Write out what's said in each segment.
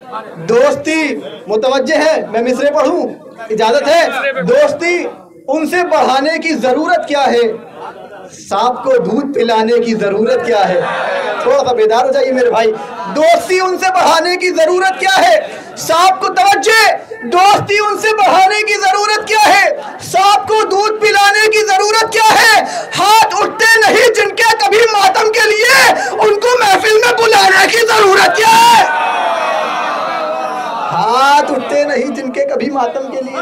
दोस्ती मुतवज्जे है, मैं मिसरे पढ़ूं, इजाजत है। दोस्ती उनसे बढ़ाने की जरूरत क्या है, सांप को दूध पिलाने की जरूरत क्या है। थोड़ा सा बेदार हो जाइए मेरे भाई। दोस्ती उनसे बढ़ाने की जरूरत क्या है, सांप को तवज्जे। दोस्ती उनसे बढ़ाने की जरूरत क्या है, सांप को दूध पिलाने की जरूरत क्या है। हाथ उठते नहीं जिनके कभी मातम के लिए, उनको महफिल में बुलाने की जरूरत क्या है। हाथ उठते नहीं जिनके कभी मातम के लिए,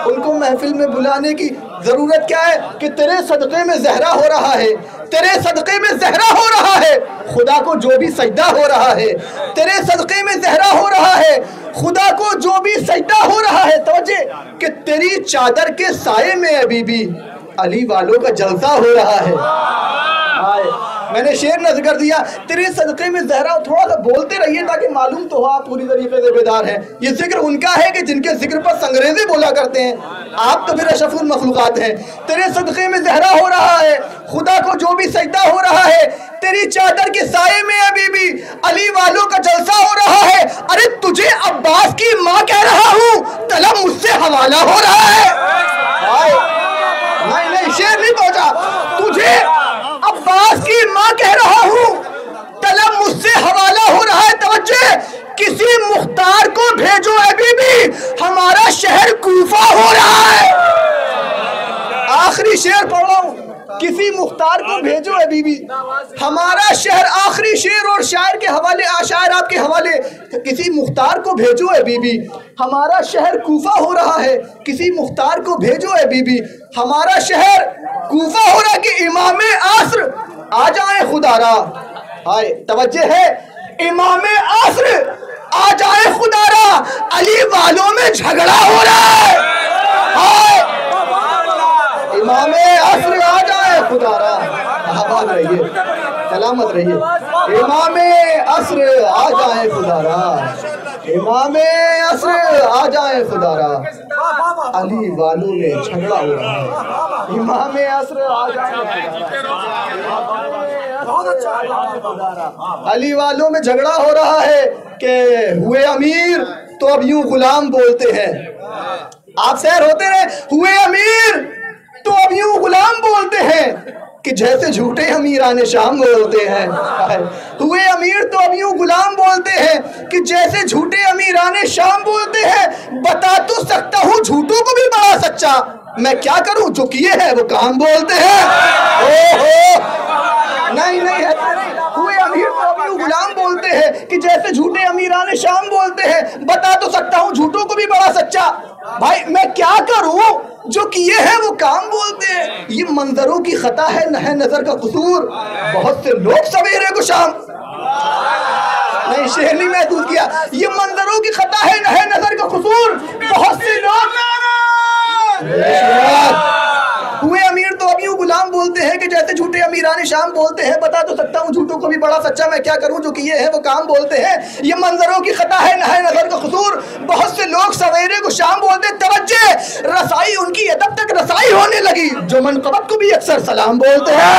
उनको महफिल में बुलाने की जरूरत क्या है। कि तेरे सदक़े में ज़हरा हो रहा है, तेरे सदक़े में ज़हरा हो रहा है, खुदा को जो भी सजदा हो रहा है। तेरे सदक़े में ज़हरा हो रहा है, खुदा को जो भी सजदा हो रहा है। तवज्जे कि तेरी चादर के साये में अभी भी अली वालों का जलसा हो रहा है। मैंने शेर नज़र कर दिया, तेरे सदक़े में ज़हरा। थोड़ा सा बोलते रहिए ताकि मालूम तो हो आप पूरी तरीके से बेदार हैं। ये जिक्र उनका है कि जिनके जिक्र पर संगरेज़े बोला करते हैं, आप तो फिर अशरफुल मखलूक़ात हैं। तेरे सदक़े में ज़हरा हो रहा है, खुदा को जो भी सजदा हो रहा है। तेरी चादर के साये में अभी भी अली वालों का जलसा हो रहा है। अरे तुझे अब्बास की माँ कह रहा हूँ, तलब मुझसे हवाला हो रहा है। नहीं शेर नहीं पहुंचा। तुझे अब्बास की माँ कह रहा हूँ, तलब मुझसे हवाला हो रहा है। तवज्जे किसी मुख्तार को भेजो अभी भी, हमारा शहर कूफा हो रहा है। आखिरी शेर पढ़ रहा हूँ, किसी मुख्तार को भेजो अभी भी, हमारा शहर। आखिरी शेर और शायर के हवाले, शायर आपके हवाले। किसी मुख्तार को भेजो अभी भी, हमारा शहर कूफा हो रहा है। किसी मुख्तार को भेजो अभी भी, हमारा शहर कूफा हो रहा है। कि इमामे आस्र आ जाए खुदारा। हाय तवज्जे है, इमामे आस्र आ जाए खुदारा, अली वालों में झगड़ा हो रहा है। हाय इमामे आस्र आ जाए खुदारा। आबाद रहिए, सलामत रहिए। इमामे अस्र आ जाए खुदारा, इमामे अस्र आ जाए खुदारा, अली वालों में झगड़ा हो रहा है। इमामे अस्र आ जाए, अली वालों में झगड़ा हो रहा है। कि हुए अमीर तो अब यूं गुलाम बोलते हैं। आप सैर होते रहे, हुए अमीर तो अब यूं गुलाम बोलते हैं, कि जैसे झूठे अमीरान शाम बोलते हैं। हुए अमीर तो अब यूं गुलाम बोलते हैं, कि जैसे झूठे अमीरान शाम बोलते हैं। बता तो सकता हूँ झूठों को भी बड़ा सच्चा, मैं क्या करूं जो किए हैं वो काम बोलते हैं। ओहो नहीं है। हुए अमीर तो अब यूं गुलाम बोलते हैं, कि जैसे झूठे अमीरान शाम बोलते हैं। बता तो सकता हूँ झूठों को भी बड़ा सच्चा, भाई मैं क्या करूं जो किए हैं वो काम बोलते हैं। ये मंजरों की खता है, न है नजर का कसूर, बहुत से लोग सवेरे को शाम। नहीं शेर नहीं महसूस किया। ये मंजरों की खता है, न है नजर का कसूर, बहुत से लोग। हुए अमीर तो अब यूं गुलाम बोलते हैं, कि जैसे झूठे अमीरान शाम बोलते हैं। बता तो सकता हूँ झूठों को भी बड़ा सच्चा, मैं क्या करूं जो किए हैं वो काम बोलते हैं। ये मंजरों की खता है, न है नजर का कसूर, बहुत से लोग सवेरे को शाम बोलते। तवज्जे रसाई उनकी अदब तक रसाई होने लगी, जो मनक़बत को भी अक्सर सलाम बोलते हैं।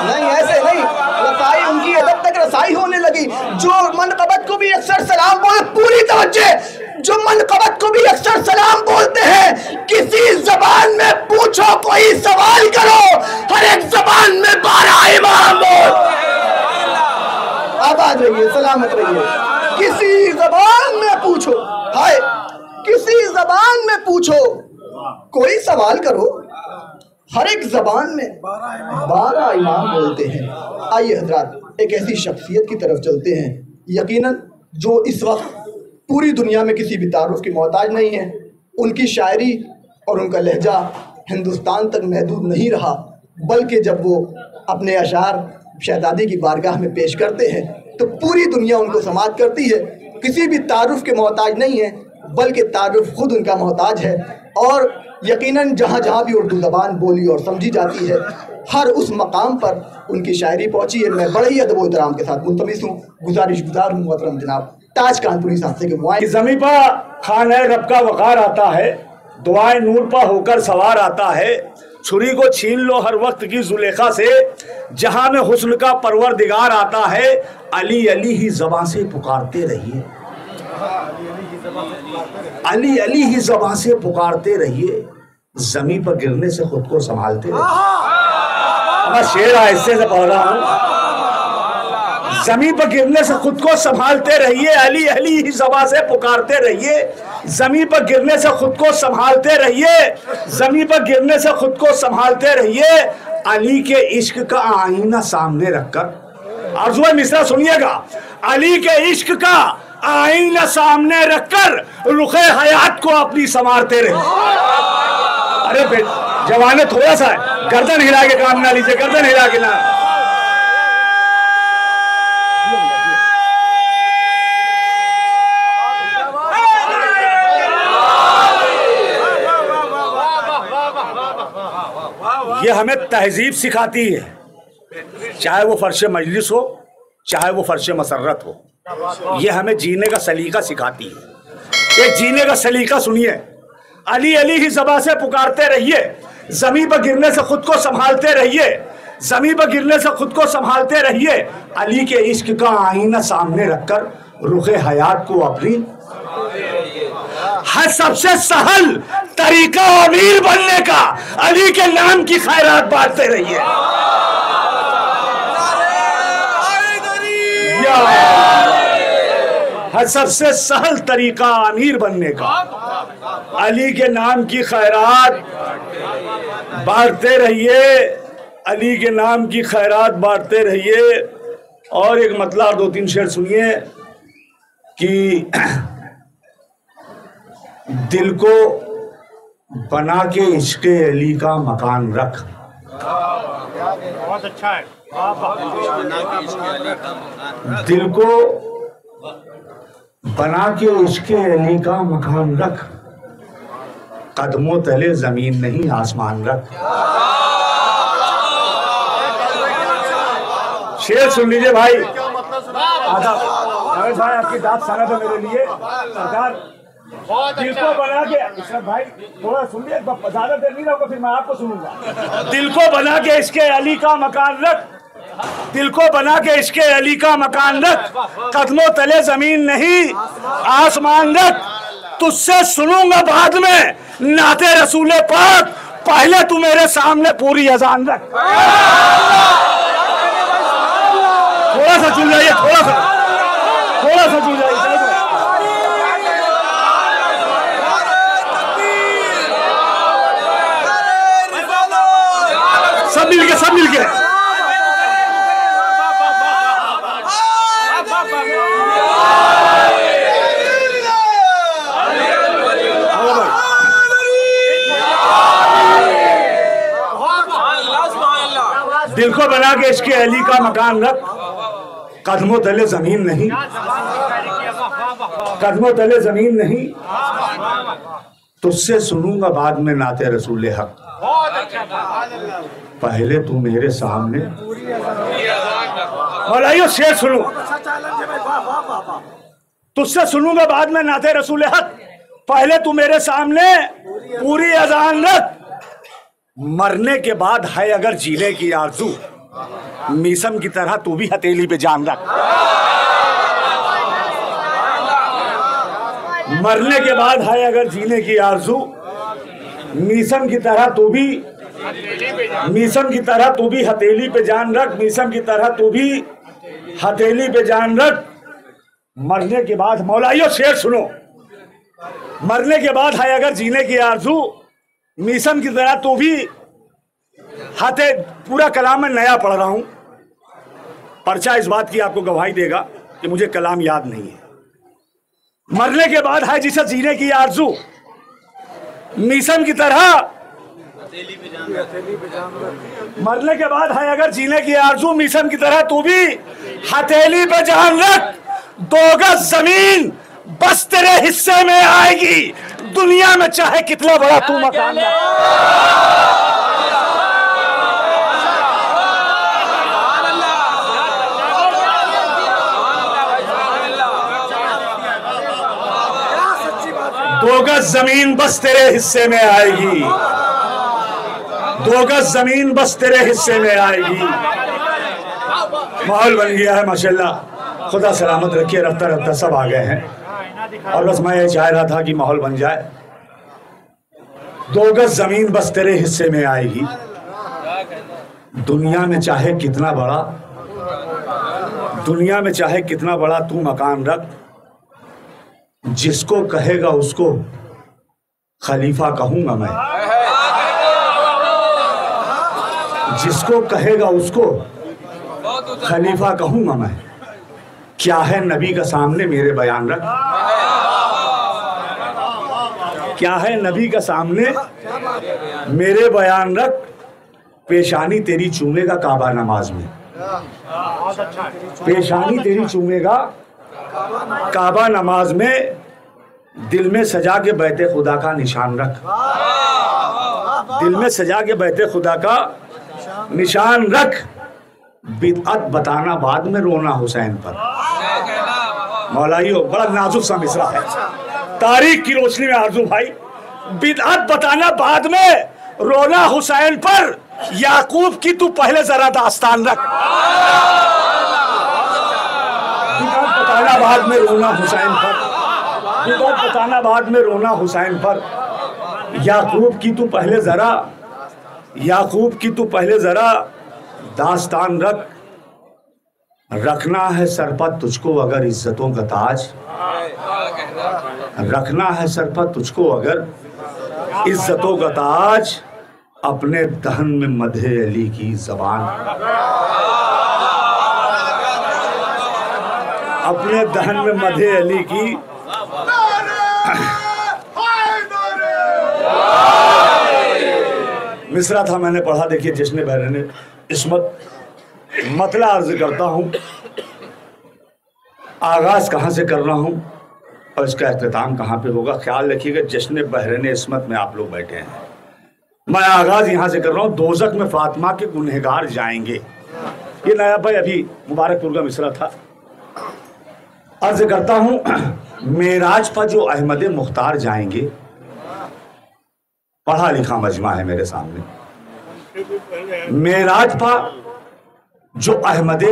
नहीं ऐसे नहीं, रसाई उनकी अदब तक रसाई होने लगी, जो मनक़बत को भी अक्सर सलाम बोल। पूरी तवज्जे, जो मनक़बत को भी अक्सर सलाम बोलते हैं। किसी जबान में पूछो कोई सवाल करो, हर एक जबान में 12 इमाम बोल। आबाद रहिए, सलामत रहिए। किसी जबान में पूछो, हाय किसी जबान में पूछो कोई सवाल करो, हर एक जबान में 12 इमाम बोलते हैं। आइए हजरात एक ऐसी शख्सियत की तरफ चलते हैं, यकीनन जो इस वक्त पूरी दुनिया में किसी भी तारुफ की मोहताज नहीं है। उनकी शायरी और उनका लहजा हिंदुस्तान तक महदूद नहीं रहा, बल्कि जब वो अपने अशार शहजादी की बारगाह में पेश करते हैं तो पूरी दुनिया उनको समाअत करती है। किसी भी तारुफ के मोहताज नहीं है, बल्कि तारुफ खुद उनका मोहताज है। और यकीनन जहाँ जहाँ भी उर्दू ज़बान बोली और समझी जाती है, हर उस मकाम पर उनकी शायरी पहुँची है। मैं बड़े ही अदब व एहतराम के साथ मुल्तमिस हूँ, गुज़ारिश हूँ मोहतरम जनाब ताज कानपुरी साहब से कि ज़मीं पर खान है रब का वक़ार आता है, दुआएं नूर पर होकर सवार आता है। छुरी को छीन लो हर वक्त की जुलेखा से, जहां में हुस्न का परवरदिगार आता है, अली अली ही ज़बां से पुकारते रहिए, अली अली ही ज़बां से पुकारते रहिए, जमीन पर गिरने से खुद को संभालते रहिए। मैं शेर आहिस्ते से पढ़ रहा हूं। जमीन पर गिरने से खुद को संभालते रहिए, अली अली ही ज़बां से पुकारते रहिए, जमीन पर गिरने से खुद को संभालते रहिए, जमीन पर गिरने से खुद को संभालते रहिए, अली के इश्क का आईना सामने रखकर। आरज़ू मिसरा सुनिएगा, अली के इश्क का आईना सामने रखकर रुखे हयात को अपनी संवारते रहिए। अरे जवाने थोड़ा सा है, गर्दन हिला के काम ना लीजिए, गर्दन हिला के ना। ये हमें तहजीब सिखाती है, चाहे वो फर्श मजलिस हो, चाहे वो फर्श मसर्रत हो, ये हमें जीने का सलीका सिखाती है। एक जीने का सलीका सुनिए, अली अली ही ज़बां से पुकारते रहिए, जमीन पर गिरने से खुद को संभालते रहिए, जमीन पर गिरने से खुद को संभालते रहिए, अली के इश्क का आईना सामने रखकर रुखे हयात को अपनी। हर सबसे सहल तरीका अमीर बनने का, अली के नाम की खैरात बांटते रहिए। हर सबसे सहल तरीका अमीर बनने का, अली के नाम की खैरात बांटते रहिए, अली के नाम की खैरात बांटते रहिए। और एक मतलब 2-3 शेर सुनिए कि दिल को बना के इश्क़े अली का मकान रख। बहुत अच्छा है। दिल को बना के इश्क़े अली का मकान रख, कदमों तले जमीन नहीं आसमान रख। शेर सुन लीजिए भाई। आधा भाई आपकी दाद सारा था मेरे लिए सरकार। दिल को बना के भाई थोड़ा सुन लिया, ज्यादा देर नहीं रहोगे फिर मैं आपको सुनूंगा। दिल को बना के इसके अली का मकान रख, दिल को बना के इसके अली का मकान रख, कदमों तले जमीन नहीं आसमान रख। तुझसे सुनूंगा बाद में नाते रसूले पाक, पहले तू मेरे सामने पूरी अजान रख। थोड़ा सा चुन जाइए, थोड़ा सा चुन जाइए। सब मिलके दिल को बना के इसके अली का मकान रख, कदमों तले जमीन नहीं, कदमों तले जमीन नहीं। तुझसे सुनूंगा बाद में नाते रसूल हक, पहले तू मेरे सामने। और आइयो शेर सुनो, तुझसे सुनूंगा बाद में नाते रसूल हक, पहले तू मेरे सामने पूरी अजान रख। मरने के बाद है अगर जीने की आरज़ू, मीसम की तरह तू भी हथेली पे जान रख। मरने के बाद है अगर जीने की आरज़ू, मीसम की तरह तू भी, मीसम की तरह तू भी हथेली पे जान रख, मीसम की तरह तू भी हथेली पे जान रख। मरने के बाद मौलाइयो शेर सुनो, मरने के बाद है अगर जीने की आरज़ू, मीसम की तरह तू भी हथे। पूरा कलाम मैं नया पढ़ रहा हूं, पर्चा इस बात की आपको गवाही देगा कि मुझे कलाम याद नहीं है। मरने के बाद है जिसे जीने की आरज़ू, मीसम की तरह, मरने के बाद है अगर जीने की आरज़ू, मीसम की तरह तू भी हथेली पे जान रख। 2 गज जमीन बस तेरे हिस्से में आएगी, दुनिया में चाहे कितना बड़ा तू मकान। 2 गज जमीन बस तेरे हिस्से में आएगी, 2 गज जमीन बस तेरे हिस्से में आएगी। माहौल बन गया है माशाल्लाह, खुदा सलामत रखिए। रफ्ता रफ्ता सब आ गए हैं और बस मैं ये चाह रहा था कि माहौल बन जाए। 2 गज जमीन बस तेरे हिस्से में आएगी। दुनिया में चाहे कितना बड़ा, दुनिया में चाहे कितना बड़ा तू मकान रख, जिसको कहेगा उसको खलीफा कहूंगा मैं। जिसको कहेगा उसको खलीफा कहूंगा मैं। क्या है नबी का सामने मेरे बयान रख, क्या है नबी का सामने मेरे बयान रख। पेशानी तेरी चूमेगा काबा नमाज में, पेशानी तेरी चूमेगा काबा नमाज में। दिल में सजा के बैठे खुदा का निशान रख, दिल में सजा के बैठे खुदा का निशान रख। बिदअत बताना बाद में रोना हुसैन पर। मौलाइयो बड़ा नाजुक सा मिसरा है, तारीख की रोशनी में आरजू भाई। बिदअत बताना बाद में रोना हुसैन पर। याकूब की तू पहले जरा दास्तान रख। बिदअत बताना बाद में रोना हुसैन पर, बिदअत बताना बाद में रोना हुसैन पर। याकूब की तू पहले जरा, याकूब की तू पहले जरा दास्तान रख। रखना है सर पर तुझको अगर इज्जतों का ताज, रखना है सर पर तुझको अगर इज्जतों का ताज। अपने दहन में मधे अली की जबान, अपने दहन में मधे अली की। मिसरा था मैंने पढ़ा, देखिए जश्न बहरने इस्मत। मतला अर्ज करता हूं, आगाज कहां से कर रहा हूं और इसका अख्ताम कहां पे होगा। ख्याल रखिएगा जश्न बहरने इस्मत में आप लोग बैठे हैं। मैं आगाज यहां से कर रहा हूं। दोजक में फातिमा के गुनहगार जाएंगे। ये नया भाई अभी मुबारकपुर का मिसरा था। अर्ज करता हूं, मेराज पर जो अहमद मुख्तार जाएंगे, पढ़ा लिखा मजमा है मेरे सामने। मेराज पर जो अहमद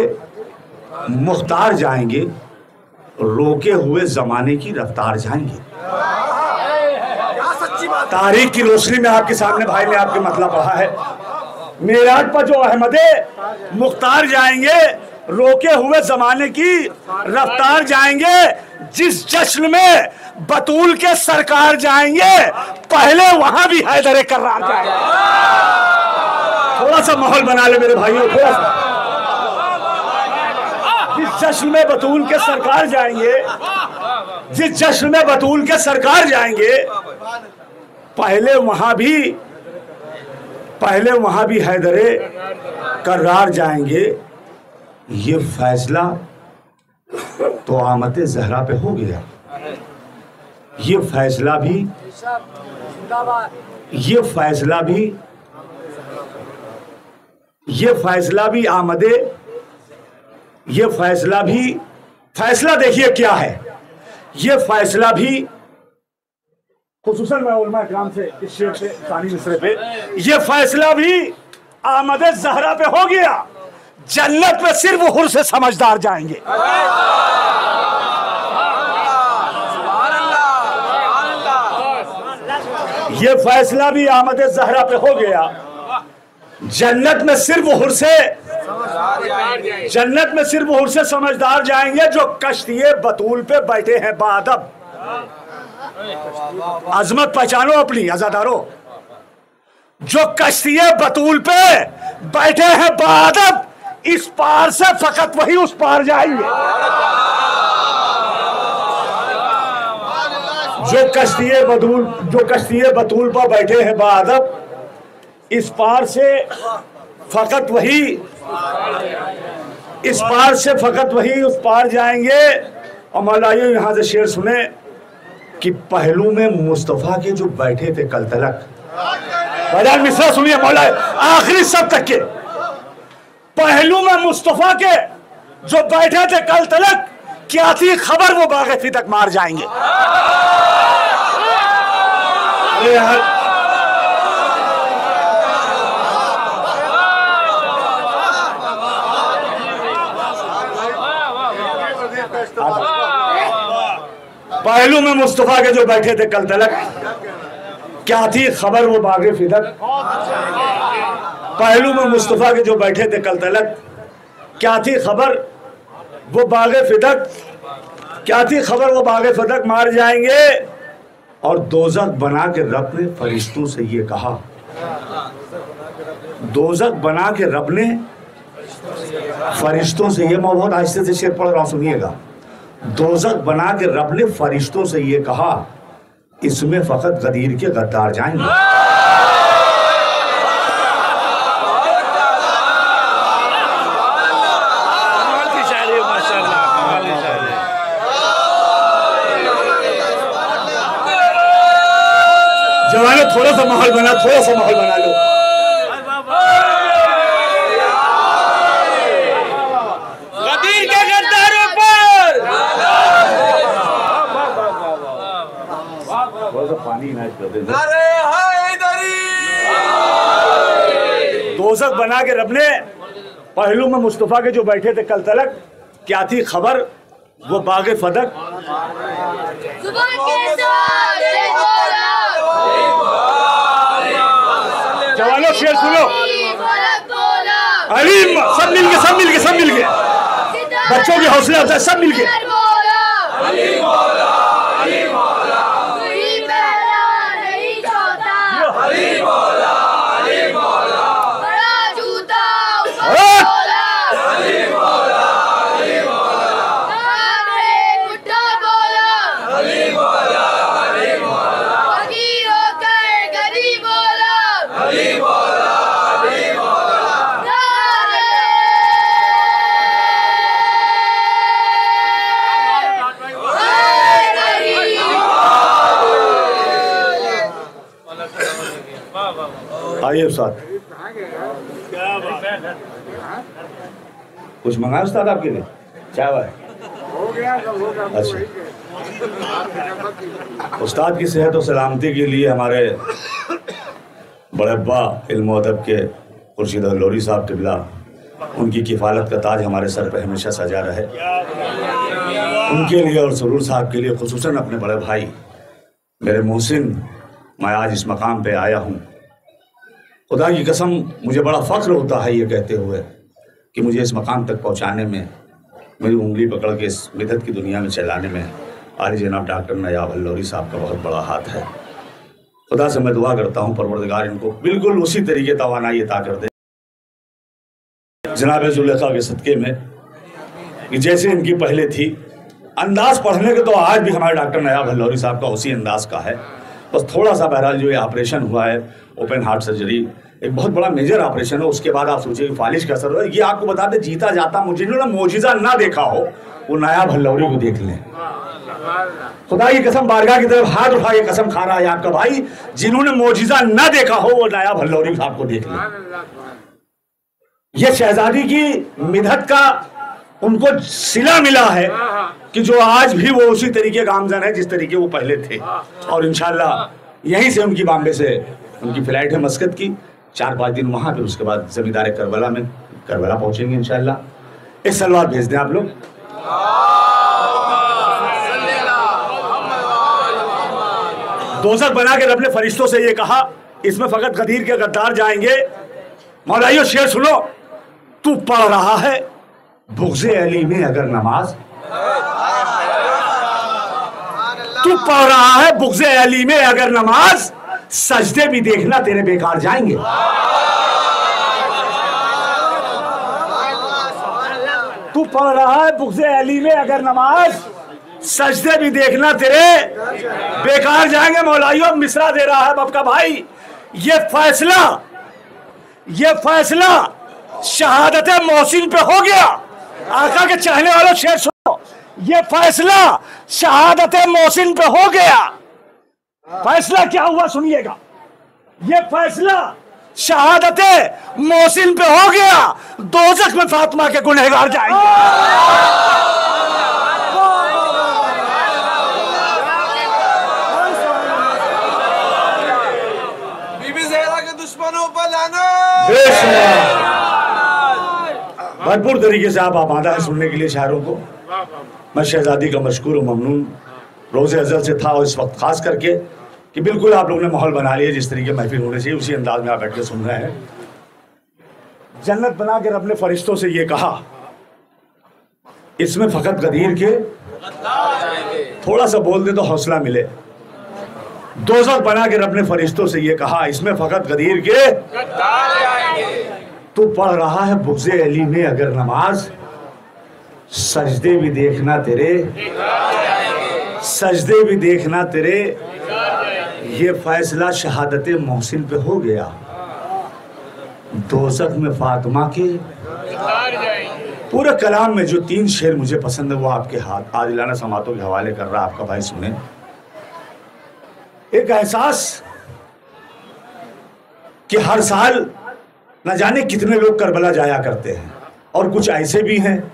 मुख्तार जाएंगे, रोके हुए जमाने की रफ्तार जाएंगे। तारीख की रोशनी में आपके सामने भाई ने आपके मतलब पढ़ा है। मेराज पर जो अहमद मुख्तार जाएंगे, रोके हुए जमाने की रफ्तार जाएंगे। जिस जश्न में बतूल के सरकार जाएंगे, पहले वहां भी हैदर कर्रार जाएंगे। थोड़ा सा माहौल बना ले मेरे भाइयों, थोड़ा सा। जिस जश्न में बतूल के सरकार जाएंगे, जिस जश्न में बतूल के सरकार जाएंगे, पहले वहां भी हैदर कर्रार जाएंगे। ये फैसला तो आमत जहरा पे हो गया। ये फैसला भी फैसला देखिए क्या है। ये फैसला भी खुसूसन मैं उलमा इकराम से इस शेर से सानी मिसरे पे, ये फैसला भी आमद जहरा पे हो गया। जन्नत में सिर्फ हुर से समझदार जाएंगे। ये फैसला भी आमद जहरा पे हो गया। जन्नत में सिर्फ हुर से समझदार जाएंगे। जो कश्तिये बतूल पे बैठे हैं बादब। अजमत पहचानो अपनी अज़ादारों। जो कश्तिये बतूल पे बैठे हैं बादब, इस पार से फकत वही उस पार जाएंगे। जो कश्तिये बतूल पर बैठे हैं बादब, इस पार से फकत वही उस पार जाएंगे। और मौलाइयों यहां से शेर सुने कि पहलू में मुस्तफा के जो बैठे थे कल तलक। बजान मिसरा सुनिए मौला, आखिरी सब तक के पहलू में मुस्तफा के जो बैठे थे कल तलक, क्या थी खबर वो बागेफी तक मार जाएंगे। अरे यार पहलू में मुस्तफा के जो बैठे थे कल तलक, क्या थी खबर वो बागे फिदक। पहलू में मुस्तफा के जो बैठे थे कल तलक, क्या थी खबर वो बागे फिदक, क्या थी खबर वो बागे फिदक मार जाएंगे। और दोजख बना के रब ने फरिश्तों से ये कहा, दोजख बना के रब ने फरिश्तों से, ये मैं बहुत आहिस्ते से शेर पढ़ रहा हूं, सुनिएगा। दोजख बना के रब ने फरिश्तों से ये कहा, इसमें फकत गदीर के गद्दार जाएंगे। जवानों थोड़ा सा माहौल बना, थोड़ा सा माहौल बना लो। गदीर के गद्दारों पर थोड़ा सा पानी ना कर दे। दोजख बना के रब ने पहलू में मुस्तफा के जो बैठे थे कल तलक, क्या थी खबर वो बागे फदक। जवानों शेर सुनो, अलीम सब मिलके सब मिलके सब मिलके, बच्चों की हौसला होता है, सब मिलके। आइए साथ कुछ मंगाया उस्ताद आपके लिए, चाय वाय? अच्छा, उस्ताद की सेहत और सलामती के लिए हमारे बड़े अब्बा इल्म अदब के खुर्शीद लोरी साहब किबला, उनकी किफ़ालत का ताज हमारे सर पर हमेशा सजा रहे। उनके लिए और सरूर साहब के लिए, खुसूसन अपने बड़े भाई मेरे मोहसिन, मैं आज इस मकाम पे आया हूँ। खुदा की कसम मुझे बड़ा फ़ख्र होता है ये कहते हुए कि मुझे इस मकाम तक पहुँचाने में, मेरी उंगली पकड़ के इस मिदत की दुनिया में चलाने में आली जनाब डॉक्टर नयाब अल्लौरी साहब का बहुत बड़ा हाथ है। खुदा से मैं दुआ करता हूँ परवरदिगार इनको बिल्कुल उसी तरीके तवानाई अता कर दे जनाब जुलेखा के सदक़े में कि जैसे इनकी पहले थी। अंदाज पढ़ने के तो आज भी हमारे डॉक्टर नयाब अल्लौरी साहब का उसी अंदाज का है। बस थोड़ा सा बहरहाल जो ये ऑपरेशन हुआ है, ओपन हार्ट सर्जरी, एक बहुत बड़ा मेजर ऑपरेशन है। उसके बाद आप सोचिए फालिश का असर हो। ये आपको बताते जीता जाता मुझे जिन्होंने मोजिज़ा ना देखा हो वो नयाब अल्लौरी को देख लें। खुदा की कसम बारगाह की तरफ हाथ उठा के कसम खा रहा है आपका भाई, जिन्होंने मोजिज़ा ना देखा हो वो नयाब अल्लौरी साहब को देख लें। ये शहजादी की मिदत का उनको सिला मिला है कि जो आज भी वो उसी तरीके का आमदन है जिस तरीके वो पहले थे। और इंशाल्लाह यहीं से उनकी बॉम्बे से उनकी फ्लाइट है मस्कत की, 4-5 दिन वहाँ पे, उसके बाद जमींदार करबला में करबला पहुंचेंगे इंशाल्लाह। एक सलवार भेज दें आप लोग। दोजख बना के रब ने फरिश्तों से ये कहा, इसमें फकत गदीर के गद्दार जाएंगे। मौलाइयो शेर सुनो, तू पढ़ रहा है बुग़्ज़े अली में अगर नमाज, तू पढ़ रहा है बुग़्ज़े अली में अगर नमाज, सजदे भी देखना तेरे बेकार जाएंगे। तू पढ़ रहा है बुग़्ज़े अली में अगर नमाज, सजदे भी देखना तेरे बेकार जाएंगे। मौलाइयों मिसरा दे रहा है आपका भाई, ये फैसला शहादत मोहसिन पे हो गया। आका के चाहने वालों शेर सुनो, ये फैसला शहादत मोहसिन पे हो गया। फैसला क्या हुआ सुनिएगा, ये फैसला शहादत मोहसिन पे हो गया। दोजख में फातिमा के गुनहगार जाएंगे। बीबी ज़हरा के दुश्मनों पर लाना। भरपूर तरीके से आप आमादा है सुनने के लिए शायरों को। मैं शहजादी का मशकूर और ममनून रोज़े अज़ल से था, और इस वक्त खास करके कि बिल्कुल आप लोगों ने माहौल बना लिया जिस तरीके महफिल होने चाहिए उसी अंदाज में आप बैठ के सुन रहे हैं। जन्नत बना के रब ने फरिश्तों से ये कहा, इसमें फ़कत गदीर के थोड़ा सा बोल दे तो हौसला मिले। दोज़ख बना के रब ने फरिश्तों से ये कहा, इसमें फ़कत गदीर के तू पढ़ रहा है बुग़्ज़े अली में अगर नमाज, सजदे भी देखना तेरे, सजदे भी देखना तेरे, ये फैसला शहादत मोहसिन पे हो गया। दोज़ख में फातिमा के पूरे कलाम में जो 3 शेर मुझे पसंद है वो आपके हाथ आदिलाना समातों के हवाले कर रहा, आपका भाई सुने। एक एहसास कि हर साल न जाने कितने लोग करबला जाया करते हैं, और कुछ ऐसे भी हैं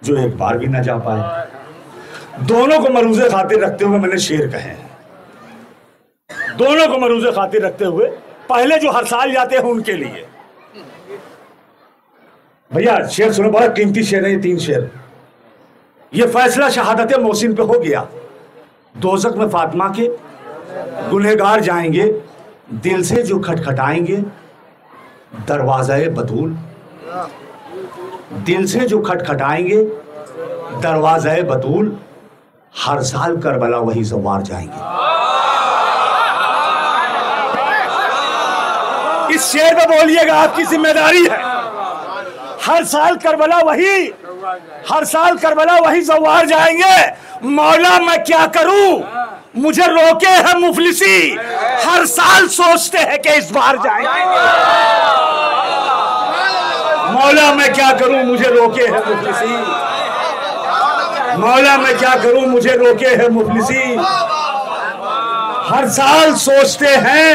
जो एक बार भी ना जा पाए। दोनों को मरूज़े खातिर रखते हुए मैंने शेर कहे हैं, दोनों को मरूज़े खातिर रखते हुए। पहले जो हर साल जाते हैं उनके लिए भैया शेर सुनो, बड़ा कीमती शेर है ये 3 शेर। ये फैसला शहादत मोहसिन पे हो गया। दोज़ख में फातिमा के गुनहगार जाएंगे, दिल से जो खटखटाएंगे दरवाज़े बतूल, दिल से जो खटखटाएंगे दरवाज़े बतूल, हर साल करबला वही ज़वार जाएंगे। इस शेर में बोलिएगा, आपकी जिम्मेदारी है। हर साल करबला वही, हर साल करबला वही ज़वार जाएंगे। मौला मैं क्या करूं, मुझे रोके है मुफलिसी, हर साल सोचते हैं कि इस बार जाएंगे। मौला मैं क्या करूं, मुझे रोके है मुफलिसी, मौला मैं क्या करूं, मुझे रोके है मुफलिसी, हर साल सोचते हैं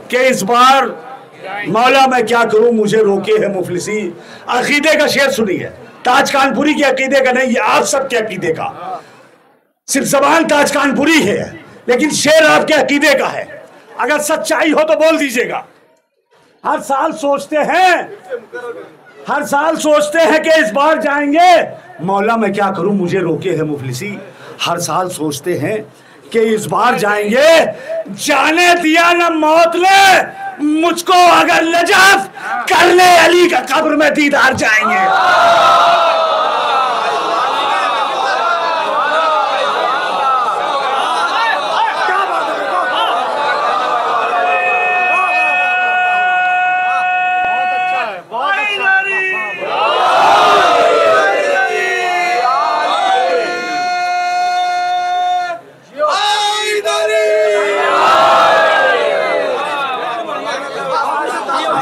कि इस बार, मौला मैं क्या करूं, मुझे रोके है मुफलिसी। अकीदे का शेर सुनिए, ताज कानपुरी के अकीदे का नहीं, ये आप सबके अकीदे का। सिर्फ जबान ताज कानपुरी है लेकिन शेर आपके अकीदे का है। अगर सच्चाई हो तो बोल दीजिएगा। हर साल सोचते हैं, हर साल सोचते हैं कि इस बार जाएंगे। मौला मैं क्या करूं, मुझे रोके है मुफलिसी, हर साल सोचते हैं कि इस बार जाएंगे। जाने दिया न मौत ने मुझको अगर नजफ, करने अली का कब्र में दीदार जाएंगे।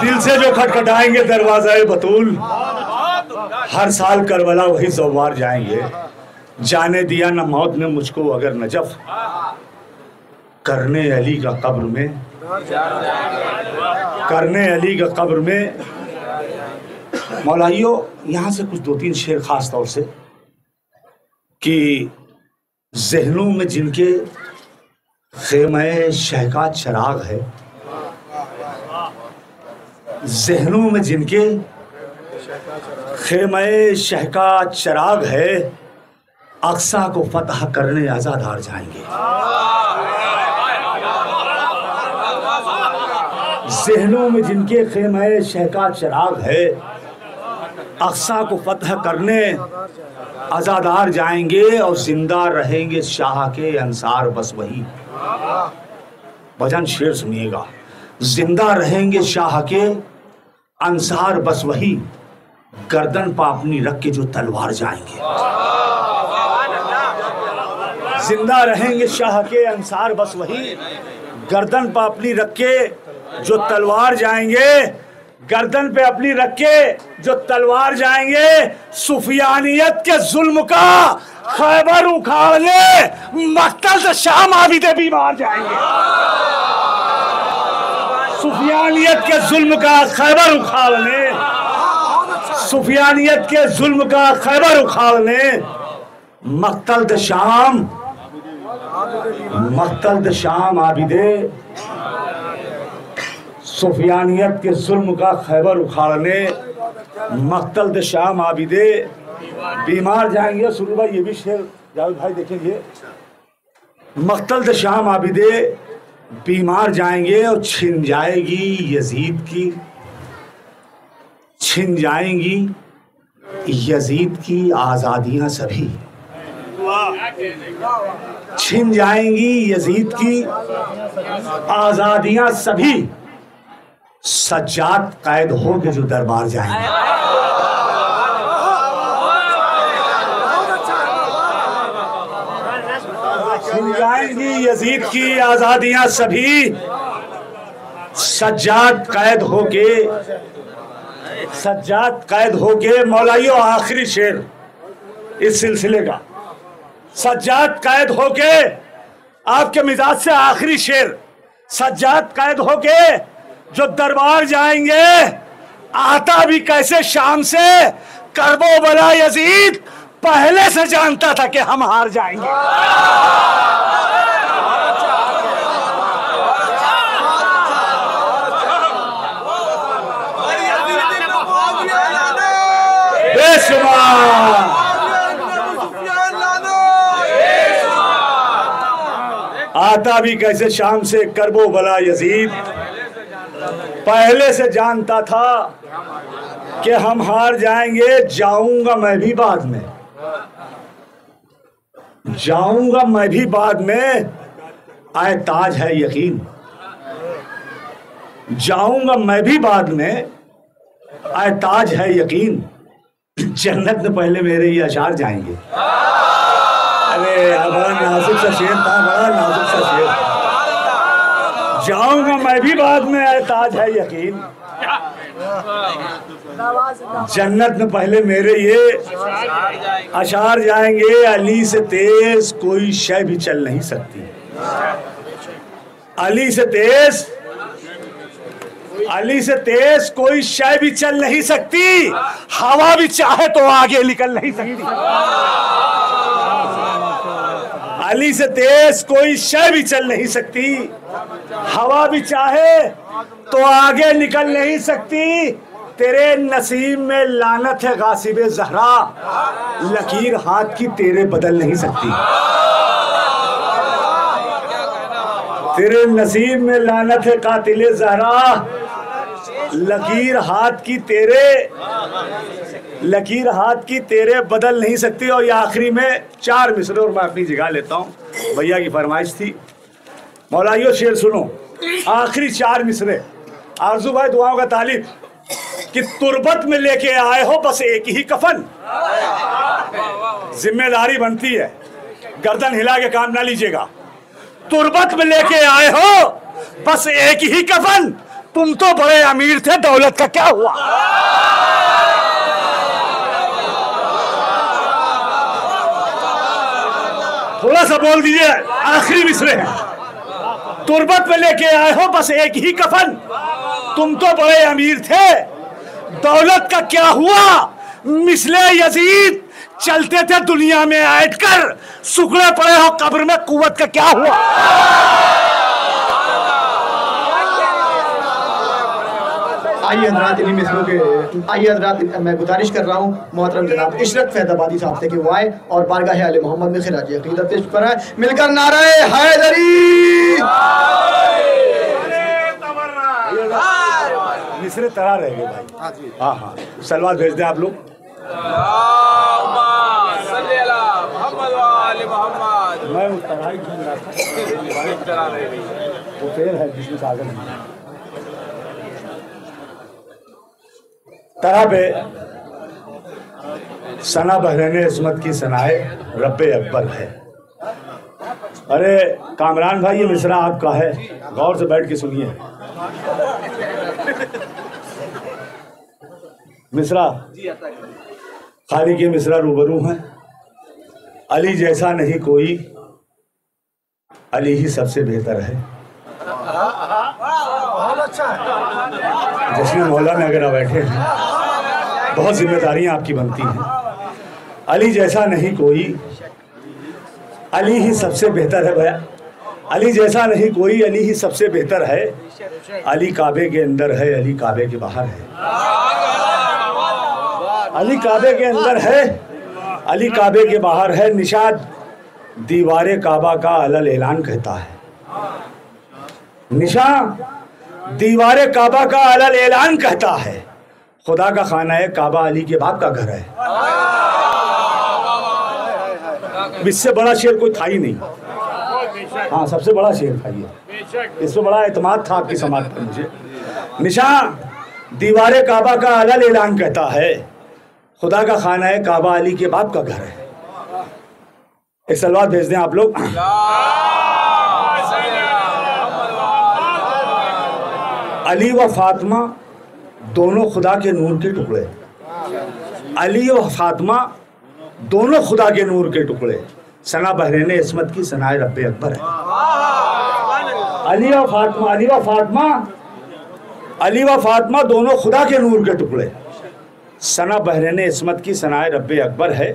दिल से जो खटखटाएंगे दरवाज़े बतूल, हर साल करबला वही ज़वार जाएंगे। जाने दिया न मौत ने मुझको अगर नजफ, करने अली का कब्र में, करने अली का कब्र में। मौलाइयों यहाँ से कुछ 2-3 शेर खास तौर से कि ज़हनों में जिनके ख़ेमे शह का चिराग है, ज़हनों में जिनके ख़ेमे शह का चिराग है, अक्सा को फतह करने आज़ादार जाएंगे। ज़हनों में जिनके ख़ेमे शह का चिराग है, अक्सा को फतह करने आज़ादार जाएंगे। और जिंदा रहेंगे शाह के अंसार बस वही। भजन शेर सुनिएगा, जिंदा रहेंगे शाह के अंसार बस वही, गर्दन पर अपनी रख के जो तलवार जाएंगे। जिंदा रहेंगे शाह के अंसार बस वही, गर्दन पर अपनी रख के जो तलवार जाएंगे। गर्दन पे अपनी रख के जो तलवार जाएंगे। सुफियानियत के जुल्म का खैबर उखाड़ने मक्तल शाम आबिदे बीमार जाएंगे। सुफियानियत के जुल्म का खैबर उखाड़ने, सुफियानियत के जुल्म का खैबर उखाड़ने मक्तल शाम आबिदे, सुफियानियत के जुल्म का खैबर उखाड़ने मक्तल शाम आबिदे बीमार जाएंगे। सुनो भाई ये भी शेर जावेद भाई देखेंगे, मक्तल शाम आबिदे बीमार जाएंगे और छिन जाएगी यजीद की, छिन जाएंगी यजीद की आजादियां सभी, छिन जाएंगी यजीद की आजादियां सभी, सज्जाद कैद होके जो दरबार जाएंगे। छिन जाएंगी यजीद की आजादियां सभी, सज्जाद कैद होके, सज्जाद कैद होके। मौलाइयो आखिरी शेर इस सिलसिले का, सज्जाद कैद होके, आपके मिजाज से आखिरी शेर, सज्जाद कैद होके जो दरबार जाएंगे, आता भी कैसे शाम से, करबो बला यजीद पहले से जानता था कि हम हार जाएंगे। बेशुमार आता भी कैसे शाम से, करबो बला यजीद पहले से जानता था कि हम हार जाएंगे। जाऊंगा मैं भी बाद में, जाऊंगा मैं भी बाद में, आए ताज है यकीन, जाऊंगा मैं भी बाद में, आए ताज है यकीन, जन्नत में पहले मेरे ये अशार जाएंगे। अरे बड़ा नाजुक सा शेर था, बड़ा नाजुक सा शेर। जाऊंगा मैं भी बाद में, आए ताज है यकीन, जन्नत में पहले मेरे ये अशार जाएंगे। अली से तेज कोई शय भी चल नहीं सकती, अली से तेज, अली से तेज कोई शय भी चल नहीं सकती, हवा भी चाहे तो आगे निकल नहीं सकती। अली से तेज कोई शय भी चल नहीं सकती, हवा भी चाहे तो आगे निकल नहीं सकती। तेरे नसीब में लानत है गासिबे ज़हरा, लकीर हाथ की तेरे बदल नहीं सकती। तेरे नसीब में लानत है कातिले ज़हरा, लकीर हाथ की तेरे, लकीर हाथ की तेरे बदल नहीं सकती। और ये आखिरी में 4 मिसरे और मैं अपनी जगह लेता हूँ, भैया की फरमाइश थी। मौलाइयो शेर सुनो, आखिरी 4 मिसरे। आरजू भाई दुआओं का तालिब कि तुरबत में लेके आए हो बस एक ही कफन, जिम्मेदारी बनती है, गर्दन हिला के काम ना लीजिएगा। तुरबत में लेके आए हो बस एक ही कफन, तुम तो बड़े अमीर थे, दौलत का क्या हुआ। थोड़ा सा बोल दीजिए, आखिरी मिसरे हैं। तुरबत में लेके आए हो बस एक ही कफन, तुम तो बड़े अमीर थे, दौलत का क्या हुआ। मिसले यजीद चलते थे दुनिया में ऐड कर, सुखड़े पड़े हो कब्र में, कुव्वत का क्या हुआ। आइए हजरात, इन्हीं मिसरों के, आइए हजरात, मैं गुजारिश कर रहा हूँ मोहतरम जनाब इशरत फैदाबादी साहब से कि वो आए और बारगाह आले मोहम्मद में खिराज अक़ीदत पेश कराएं। मिलकर नारे हैदरी। मिसरे तरा रहेंगे भाई। हाँ हाँ, सलवार भेज दें आप लोग। मैं उस तराई ढूंढ रहा था, वो पेड़ है जिसमें सागर नहीं। तरा पे सना बहरने इस्मत की सनाए रब्बे अकबर है। अरे कामरान भाई, ये मिसरा आपका है, गौर से बैठ के सुनिए। मिसरा खाली के मिसरा रूबरू हैं। अली जैसा नहीं कोई, अली ही सबसे बेहतर है। जश्न मौला में अगर आप बैठे हैं, बहुत जिम्मेदारियां आपकी बनती हैं। अली जैसा नहीं कोई, अली ही सबसे बेहतर है भैया। अली जैसा नहीं कोई, अली ही सबसे बेहतर है। अली काबे के अंदर है, अली काबे के बाहर है। अली काबे के अंदर है, अली काबे के बाहर है। निशाद दीवारे काबा का अलल ऐलान कहता है। निशान दीवारे काबा का अलल ऐलान कहता है, खुदा का खाना है काबा अली के बाप का घर है। इससे बड़ा शेर कोई था ही नहीं। हाँ, सबसे बड़ा शेर था ये, इससे बड़ा एतमाद था आपकी समाज पर मुझे। निशान दीवारे काबा का अलल ऐलान कहता है, खुदा का खाना है काबा अली के बाप का घर है। एक सलवात भेज दें आप लोग। अली व फातिमा दोनों खुदा के नूर के टुकड़े, अली व फातिमा दोनों खुदा के नूर के टुकड़े, सना बहरीन इस्मत की सनाए रब्बे अकबर है। अली व फातिमा, अली व फातिमा, अली व फातिमा दोनों खुदा के नूर के टुकड़े, सना बहरीन इस्मत की सनाए रब्बे अकबर है।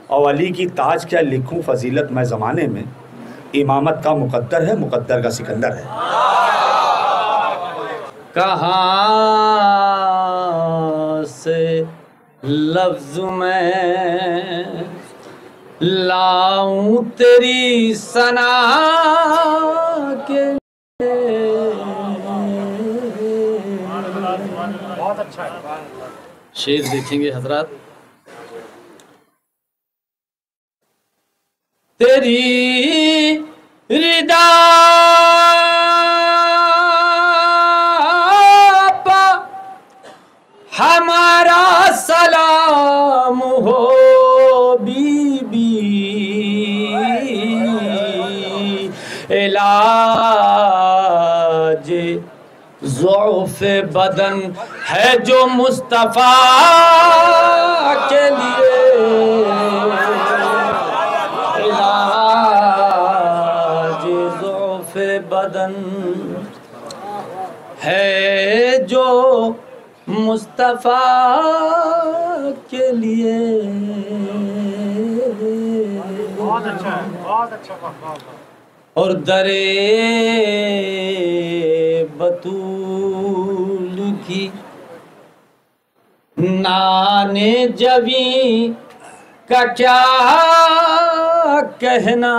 और अली की ताज क्या लिखूं फजीलत मैं ज़माने में, इमामत का मुकद्दर है, मुकद्दर का सिकंदर है। कहाँ से लफ्ज़ में लाऊं तेरी सना के बहुत अच्छा है। शेर देखेंगे हजरत। तेरी रिदा पा हमारा सलाम हो बीबी, इलाज ज़ौफ़ बदन है जो मुस्तफ़ा के लिए, इलाज ज़ौफ़ बदन है जो मुस्तफ़ा के लिए। बहुत अच्छा है, बहुत अच्छा। और दरे बतूल की नाने जवी का क्या कहना,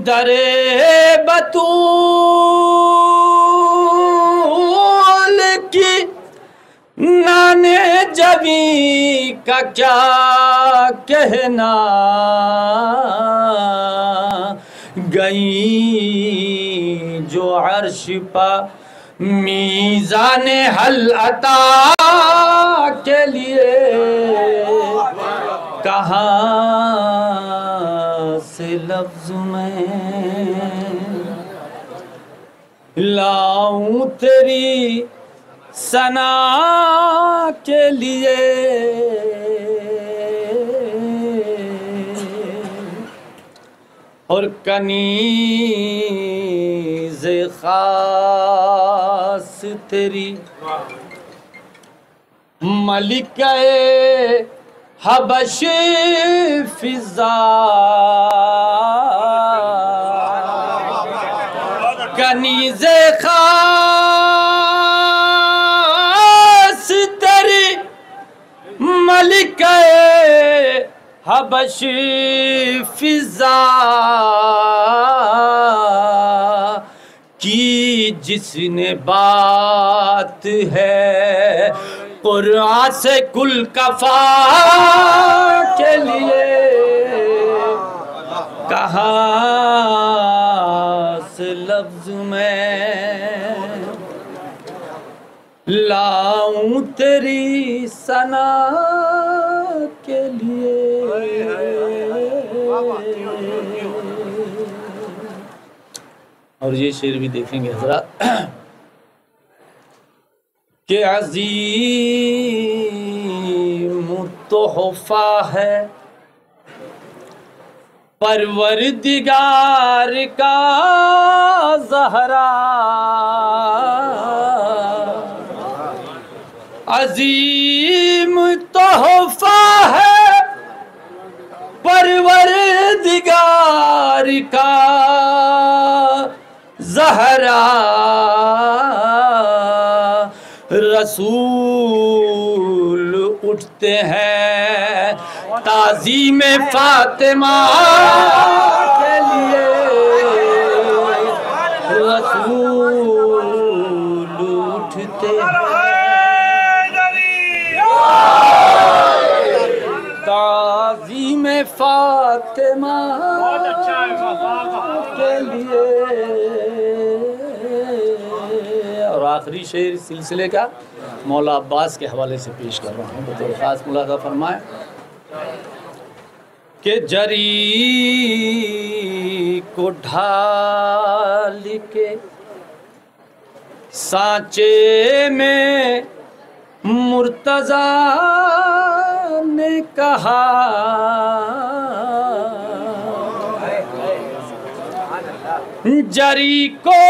दरे बतूल की नाने जवी का क्या कहना, गई जो अर्श पा मीज़ान हल अता के लिए, कहाँ से लफ्ज़ में लाऊं तेरी सना के लिए। और कनीज़ खास तेरी मलिके हबश फिजा, कनीज़ खास तेरी मलिके हबश फिजा की, जिसने बात है कुरान से कुल कफा के लिए, कहाँ से लफ्ज़ में लाऊं तेरी सना के लिए। और ये शेर भी देखेंगे हजरत कि अज़ीम तोहफा है परवरदिगार का ज़हरा, अज़ीम तोहफा है परवरदिगार का ज़हरा, रसूल उठते हैं ताज़ीम फातिमा के लिए रसूल उठते ताज़ीम फातिमा के लिए। और आखिरी शेर इस सिलसिले का मौला अब्बास के हवाले से पेश कर रहा हूँ, बतौर ख़ास मुलाज़ा फरमाए कि जरी को ढाल के सांचे में मुर्तज़ा ने कहा, जरी को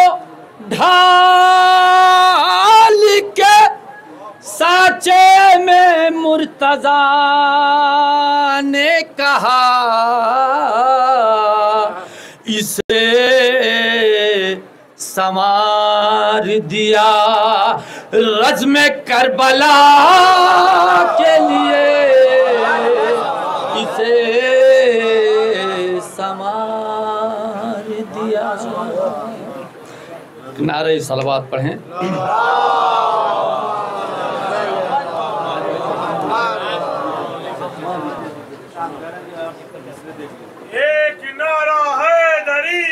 ढाल के सांचे में मुर्तज़ा ने कहा, इसे संवार दिया रज़्म करबला के लिए, इसे संवार दिया। नारे सलवात पढ़ें। एक नारा है दरी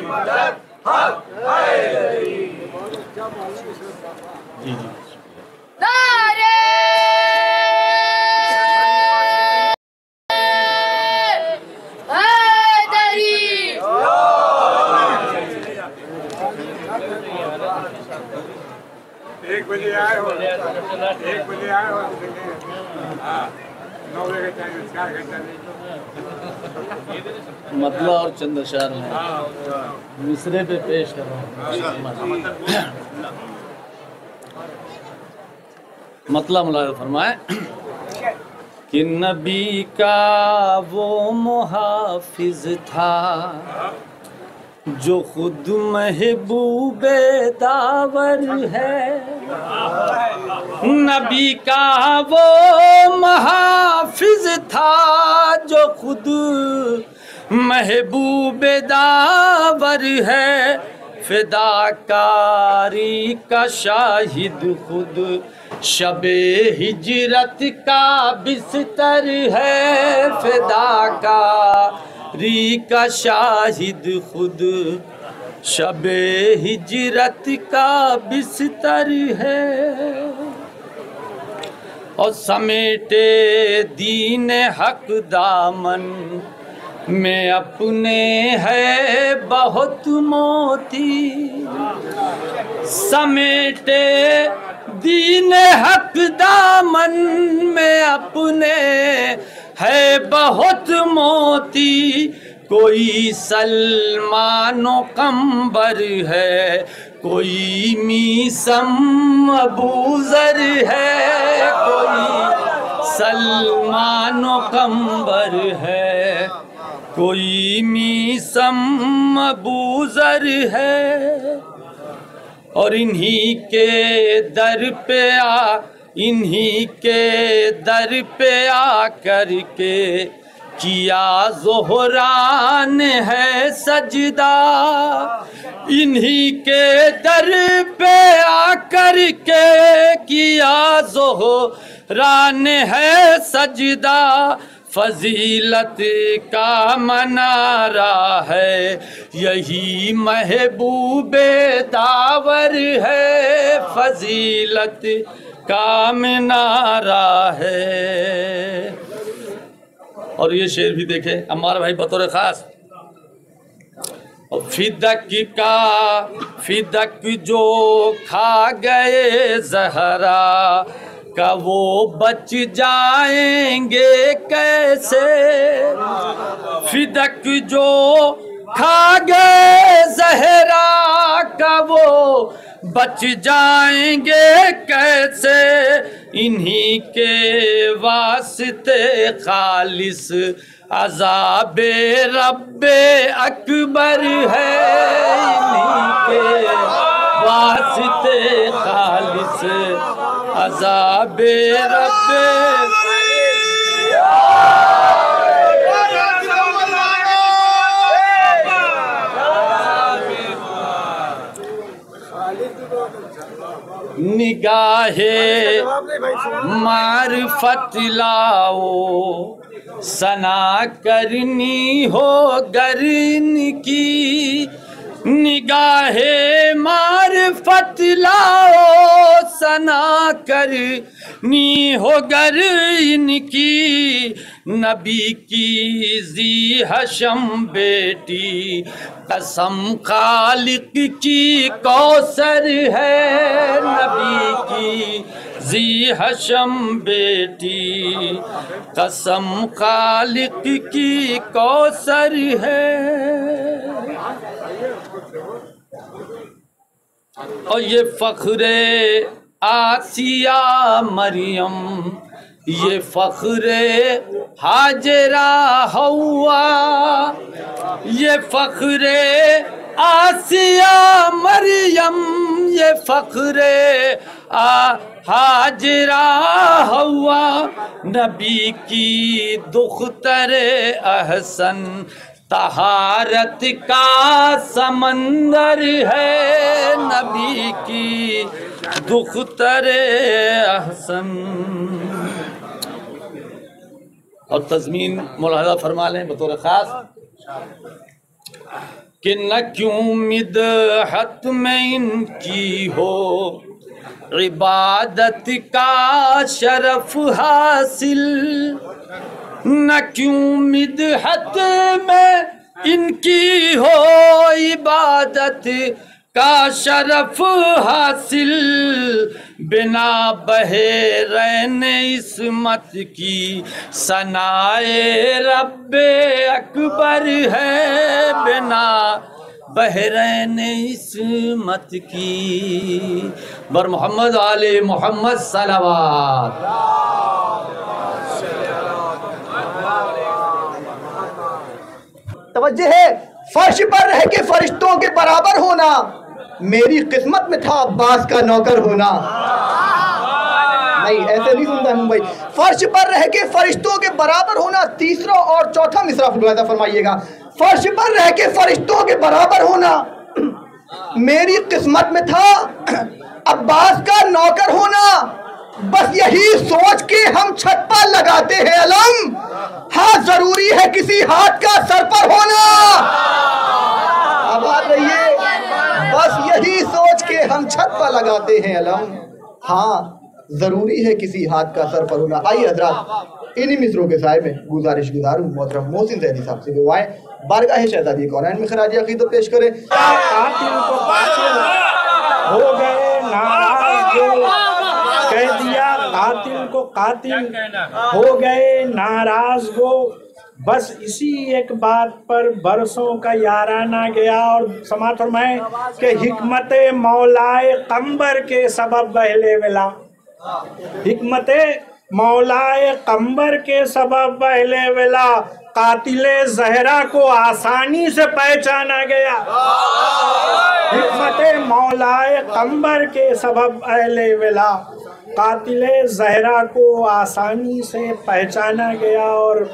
मदद हक है दरी। जी जी नारे हैदरी। एक बजे आए हो, 1 बजे आए हो, 9 बजे का 4 घंटा नहीं। मतला और चंद्रशार में मिसरे पे पेश कर रहा हूँ। मतला मुलाज़ा फरमाए कि नबी का वो मुहाफिज था जो खुद महबूबे दावर है। नबी का वो मुहाफिज था जो खुद महबूबे दावर है। फिदाकारी का शाहिद खुद शबे हिजरत का बिस्तर है। फिदाकारी का शाहिद खुद शबे हिजरत का बिस्तर है। और समेटे दीन हक दामन में अपने है बहुत मोती। समेटे दीन हक दामन में अपने है बहुत मोती। कोई सलमानो कंबर है, कोई मीसम अबूजर है। कोई सलमानो कंबर है, कोई मीसम अबूजर है। और इन्हीं के दर पे आ करके किया ज़ोहरान है सजदा। इन्हीं के दर पे आकर के किया ज़ोहरान है सजदा। फजीलत का मनारा है यही महबूबे दावर है। फजीलत का मनारा है। और ये शेर भी देखे हमारे भाई बतौर खास। और फिदक जो खा गए जहरा का वो बच जाएंगे कैसे। फिदक जो खा गए जहरा का वो बच जाएंगे कैसे। इन्हीं के वास्ते खालिस अज़ाबे रब्बे अकबर है। इन्हीं के वास्ते खालिस अज़ाबे रब्बे निगाहे मारिफत लाओ, सना करनी हो गरन की। निगाहे मारिफत लाओ, सना करनी हो गरन की। नबी की जी हशम बेटी, कसम खालिक की कौसर है। नबी की जी हशम बेटी, कसम खालिक की कौसर है। और ये फ़ख्रे आसिया मरियम, ये फ़ख्रे हाजरा हवा, ये फ़ख्रे आसिया मरियम, ये फ़ख्रे हाजरा हवा। नबी की दुख्तरे अहसन, तहारत का समंदर है। नबी की दुख्तरे अहसन। और तज़मीन मुलाहज़ा फरमा लें बतौर ख़ास कि न क्यों मिदहत में इनकी हो इबादत का शरफ हासिल। न क्यों मिदहत में इनकी हो इबादत का शरफ हासिल। बिना बहे रहने इस्मत की, सनाए रब्बे अकबर है। बिना बहरैन इस्मत की। बर मोहम्मद आले मोहम्मद सलावत। तवज्जो है, फर्श पर रह के फरिश्तों के बराबर होना, मेरी किस्मत में था अब्बास का नौकर होना। नहीं, ऐसे नहीं सुनता हूँ भाई। फर्श पर रह के फरिश्तों के बराबर होना, तीसरा और चौथा मिसरा मुलाहिजा फरमाइएगा। फर्श पर रह के फरिश्तों के बराबर होना, मेरी किस्मत में था अब्बास का नौकर होना। बस यही सोच के हम छत पर लगाते हैं अलम, हाँ जरूरी है किसी हाथ का सर पर होना। आबाद रहिए। बस यही सोच के हम छत पर लगाते हैं अलम, हाँ जरूरी है किसी हाथ का सर पर होना। आइए हजरात, इन्हीं मिसरों के साय में गुजारिश गुजार हूँ मोहतरम मोहसिन ज़ैदी साहब से वो आए बारगाह शहज़ादी कौनैन में खराज अक़ीदत पेश करें। हो गए नाराज जो कह दिया कातिल को कातिल, हो गए नाराज वो। बस इसी एक बात पर बरसों का याराना गया। और समात फरमाए कि हिकमत मौलाए कम्बर के सबब बहले वेला, हिकमत मौलाए कम्बर के सबब बहले वेला, कातिले ज़हरा को आसानी से पहचाना गया। हिकमत मौलाए कम्बर के सबब अहले वेला, कातिले ज़हरा को आसानी से पहचाना गया। और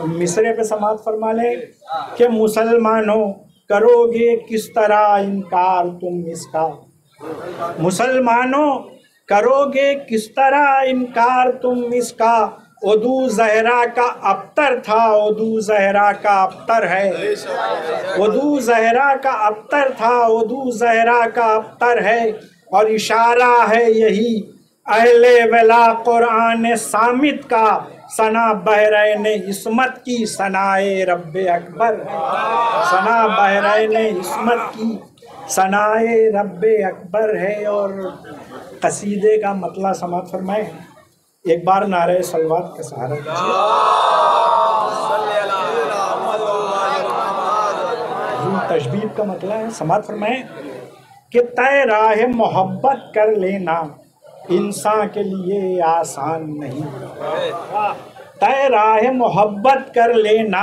मिसरे पे समात फरमा लें कि मुसलमानों करोगे किस तरह इनकार तुम इसका, मुसलमानों करोगे किस तरह इनकार तुम इसका। उदू ज़हरा का अबतर था, उदू ज़हरा का अबतर है, उदू ज़हरा का अबतर था, उदू ज़हरा का अबतर है। और इशारा है यही अहले वेला कुरान सामित का, सना बहरैन इस्मत की सनाए रब्बे अकबर, सना बहरैन इस्मत की सनाए रब्बे अकबर है। और कसीदे का मतलब समात फरमाए, एक बार नारे सलवात का सहारा दीजिए। तशबीह का मतलब है, समात फरमाए कि तय राह मोहब्बत कर लेना इंसान के लिए आसान नहीं। तय राह मोहब्बत कर लेना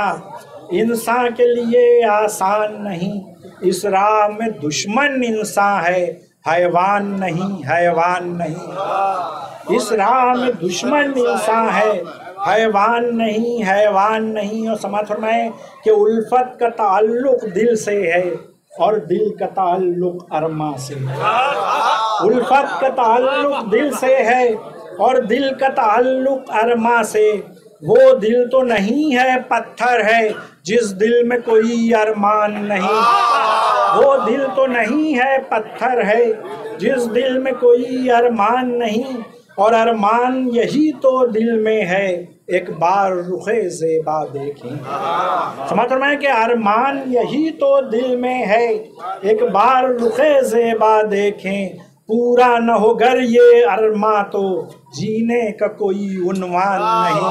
इंसान के लिए आसान नहीं। इस राह में दुश्मन इंसान है, हैवान नहीं, हैवान नहीं। इस राह में दुश्मन इंसान है, हैवान नहीं, हैवान नहीं। और समाज फरमाए कि उल्फत का ताल्लुक दिल से है और दिल का ताल्लुक अरमा से। उल्फत का ताल्लुक दिल से है और दिल का ताल्लुक अरमा से। वो दिल तो नहीं है, पत्थर है जिस दिल में कोई अरमान नहीं। वो दिल तो नहीं है, पत्थर है जिस दिल में कोई अरमान नहीं। और अरमान यही तो दिल में है, एक बार रुखे ज़ेबा देखें। समझ रहे हैं कि अरमान यही तो दिल में है, एक बार रुखे ज़ेबा देखें। पूरा न हो गर ये अरमा तो जीने का कोई उन्वान नहीं।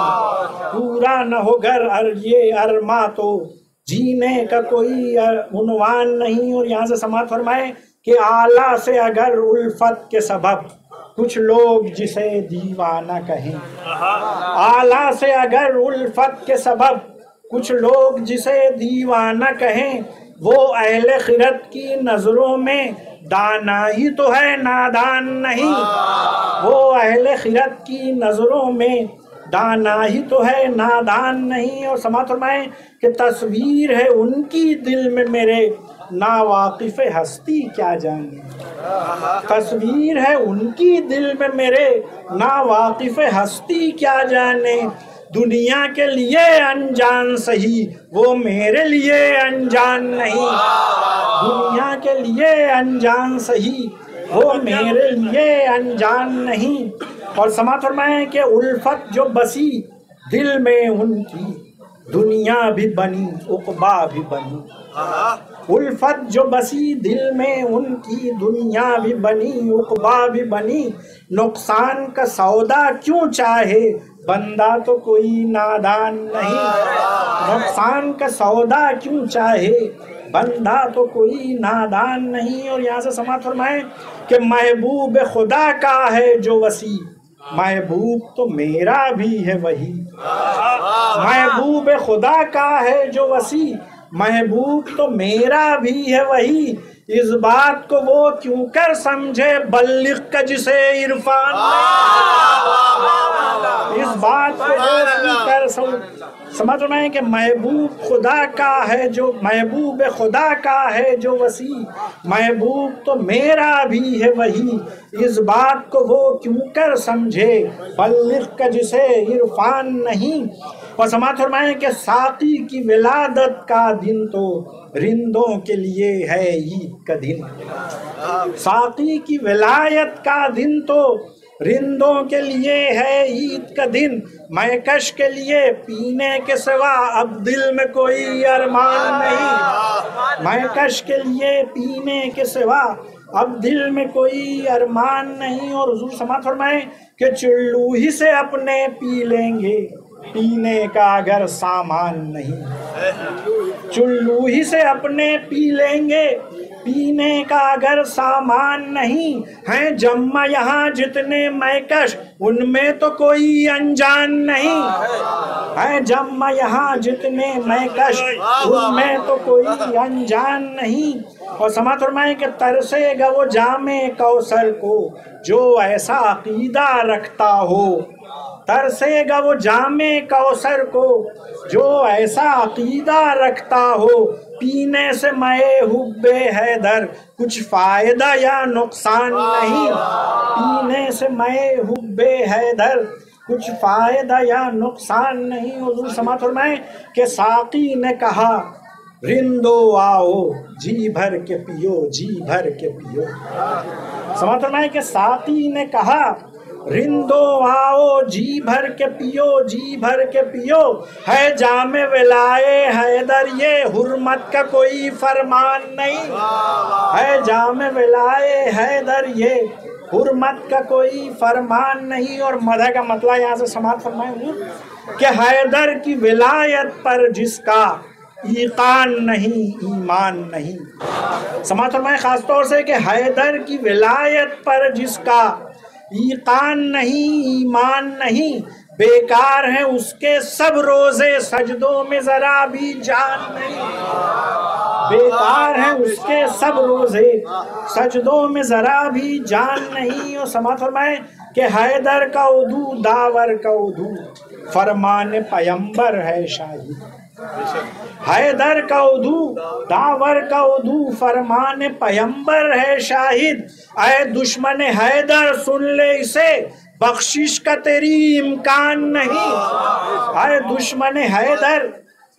पूरा न हो गर ये अरमा तो जीने का कोई उन्वान नहीं। और यहाँ से समाप्त फरमाए कि आला से अगर उल्फत के सबब कुछ लोग जिसे दीवाना कहें। आला से अगर उल्फत के सबब कुछ लोग जिसे दीवाना कहें, वो अहले खिरत की नजरों में दाना ही तो है, नादान नहीं। वो अहले खिरत की नजरों में दाना ही तो है, नादान नहीं। और समात फरमाए कि तस्वीर है उनकी दिल में मेरे, ना वाकिफ हस्ती क्या जाने। तस्वीर है उनकी दिल में मेरे, ना वाकिफ हस्ती क्या जाने। दुनिया के लिए अनजान सही, वो मेरे लिए अनजान नहीं। दुनिया के लिए अनजान सही, वो मेरे लिए अनजान नहीं। और समात फरमाए कि उल्फत जो बसी दिल में उनकी, दुनिया भी बनी उक़बा भी बनी। उल्फत जो बसी दिल में उनकी, दुनिया भी बनी उक़बा भी बनी। नुकसान का सौदा क्यों चाहे, बंदा तो कोई नादान नहीं। नुकसान का सौदा क्यों चाहे, बंदा तो कोई नादान नहीं। और यहाँ से समाप्त फरमाए कि महबूब खुदा का है जो वसी, महबूब तो मेरा भी है वही। महबूब खुदा का है जो वसी, महबूब तो मेरा भी है वही। इस बात को वो क्यों कर समझे बल्लिग का जिसे इरफान। इस बात को वो क्यों कर समझ रहे हैं कि महबूब खुदा का है जो, महबूब खुदा का है जो वसी, महबूब तो मेरा भी है वही। इस बात को वो क्यों कर समझे बल्लिग का जिसे इरफान नहीं। और समाज फरमाए कि साकी की विलादत का दिन तो रिंदों के लिए है ईद का दिन। साकी की विलायत का दिन तो रिंदों के लिए है ईद का दिन। मैकश के लिए पीने के सिवा अब दिल में कोई अरमान नहीं। मैकश के लिए पीने के सिवा अब दिल में कोई अरमान नहीं। और हुजूर समात फरमाए कि चुल्लू ही से अपने पी लेंगे, पीने का अगर सामान नहीं। चुल्लू ही से अपने पी लेंगे, पीने का अगर सामान नहीं। हैं जम्मा यहाँ जितने मैकश, उनमें तो कोई अनजान नहीं। हैं जम्मा यहाँ जितने मैकश, उनमें तो कोई अनजान नहीं। और समात फरमाए कि तरसेगा वो जामे कौसर को जो ऐसा अकीदा रखता हो। तरसेगा वो जामे कौसर को जो ऐसा अकीदा रखता हो। पीने से मैं हुब्बे हैदर कुछ फ़ायदा या नुकसान नहीं। पीने से मैं हुब्बे हैदर कुछ फ़ायदा या नुकसान नहीं। हुज़ूर समात फरमाए कि साकी ने कहा रिंदो आओ जी भर के पियो, जी भर के पियो। समात फरमाए कि साकी ने कहा रिंदो आओ जी भर के पियो, जी भर के पियो। है जामे विलाए हैदर ये हुर्मत का कोई फरमान नहीं। है जामे विलाए हैदर ये हुर्मत का कोई फरमान नहीं। और मदह का मतलब यहाँ से समाप्त फरमाए कि हैदर की विलायत पर जिसका ईकान नहीं, ईमान नहीं। समाप्त फरमाए खास तौर से कि हैदर की विलायत पर जिसका ईकान नहीं, ईमान नहीं, बेकार हैं उसके सब रोजे सजदों में जरा भी जान नहीं। बेकार है उसके सब रोजे, सजदों में जरा भी जान नहीं। और समाप्त फरमाए कि हैदर का उदू दावर का उदू फरमान पैगंबर है शाही। हैदर का उदू दावर का उदू फरमान पैगंबर है शाहिद। ऐ दुश्मन हैदर सुन ले इसे, बख्शिश का तेरी इम्कान नहीं। ऐ दुश्मन हैदर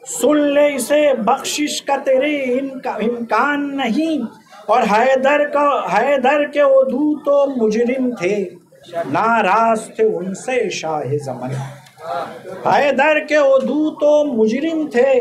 सुन ले इसे, बख्शिश का तेरे इम्कान नहीं। और हैदर के उदू तो मुजरिम थे, नाराज थे उनसे शाह ज़मन। हैदर के उदू तो मुजरिम थे,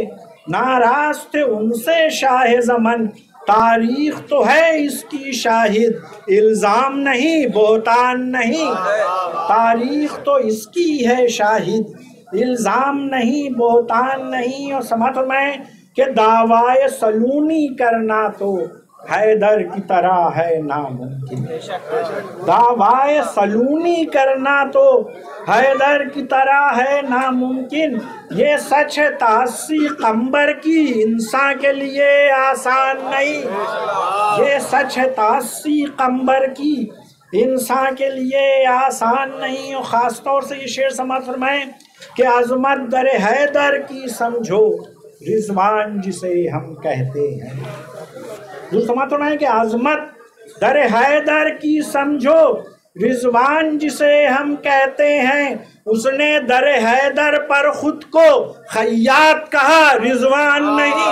नाराज थे उनसे शाह ज़मन। तारीख तो है इसकी शाहिद, इल्ज़ाम नहीं बोहतान नहीं। तारीख तो इसकी है शाहिद, इल्ज़ाम नहीं बोहतान नहीं। और समझ में कि दावाए सलूनी करना तो हैदर की तरह है नामुमकिन। दावाए सलूनी करना तो हैदर की तरह है नामुमकिन। ये सच है तासी कंबर की, इंसान के लिए आसान नहीं। ये सच है तासी कंबर की, इंसान के लिए आसान नहीं। और ख़ास तौर से ये शेर समाज फरमाएं कि आज़मत दर हैदर की समझो, रिजवान जिसे हम कहते हैं। जो समाज फरमाएं कि आज़मत दर हैदर की समझो, रिजवान जिसे हम कहते हैं। उसने दर हैदर पर खुद को खैयात कहा, रिजवान नहीं।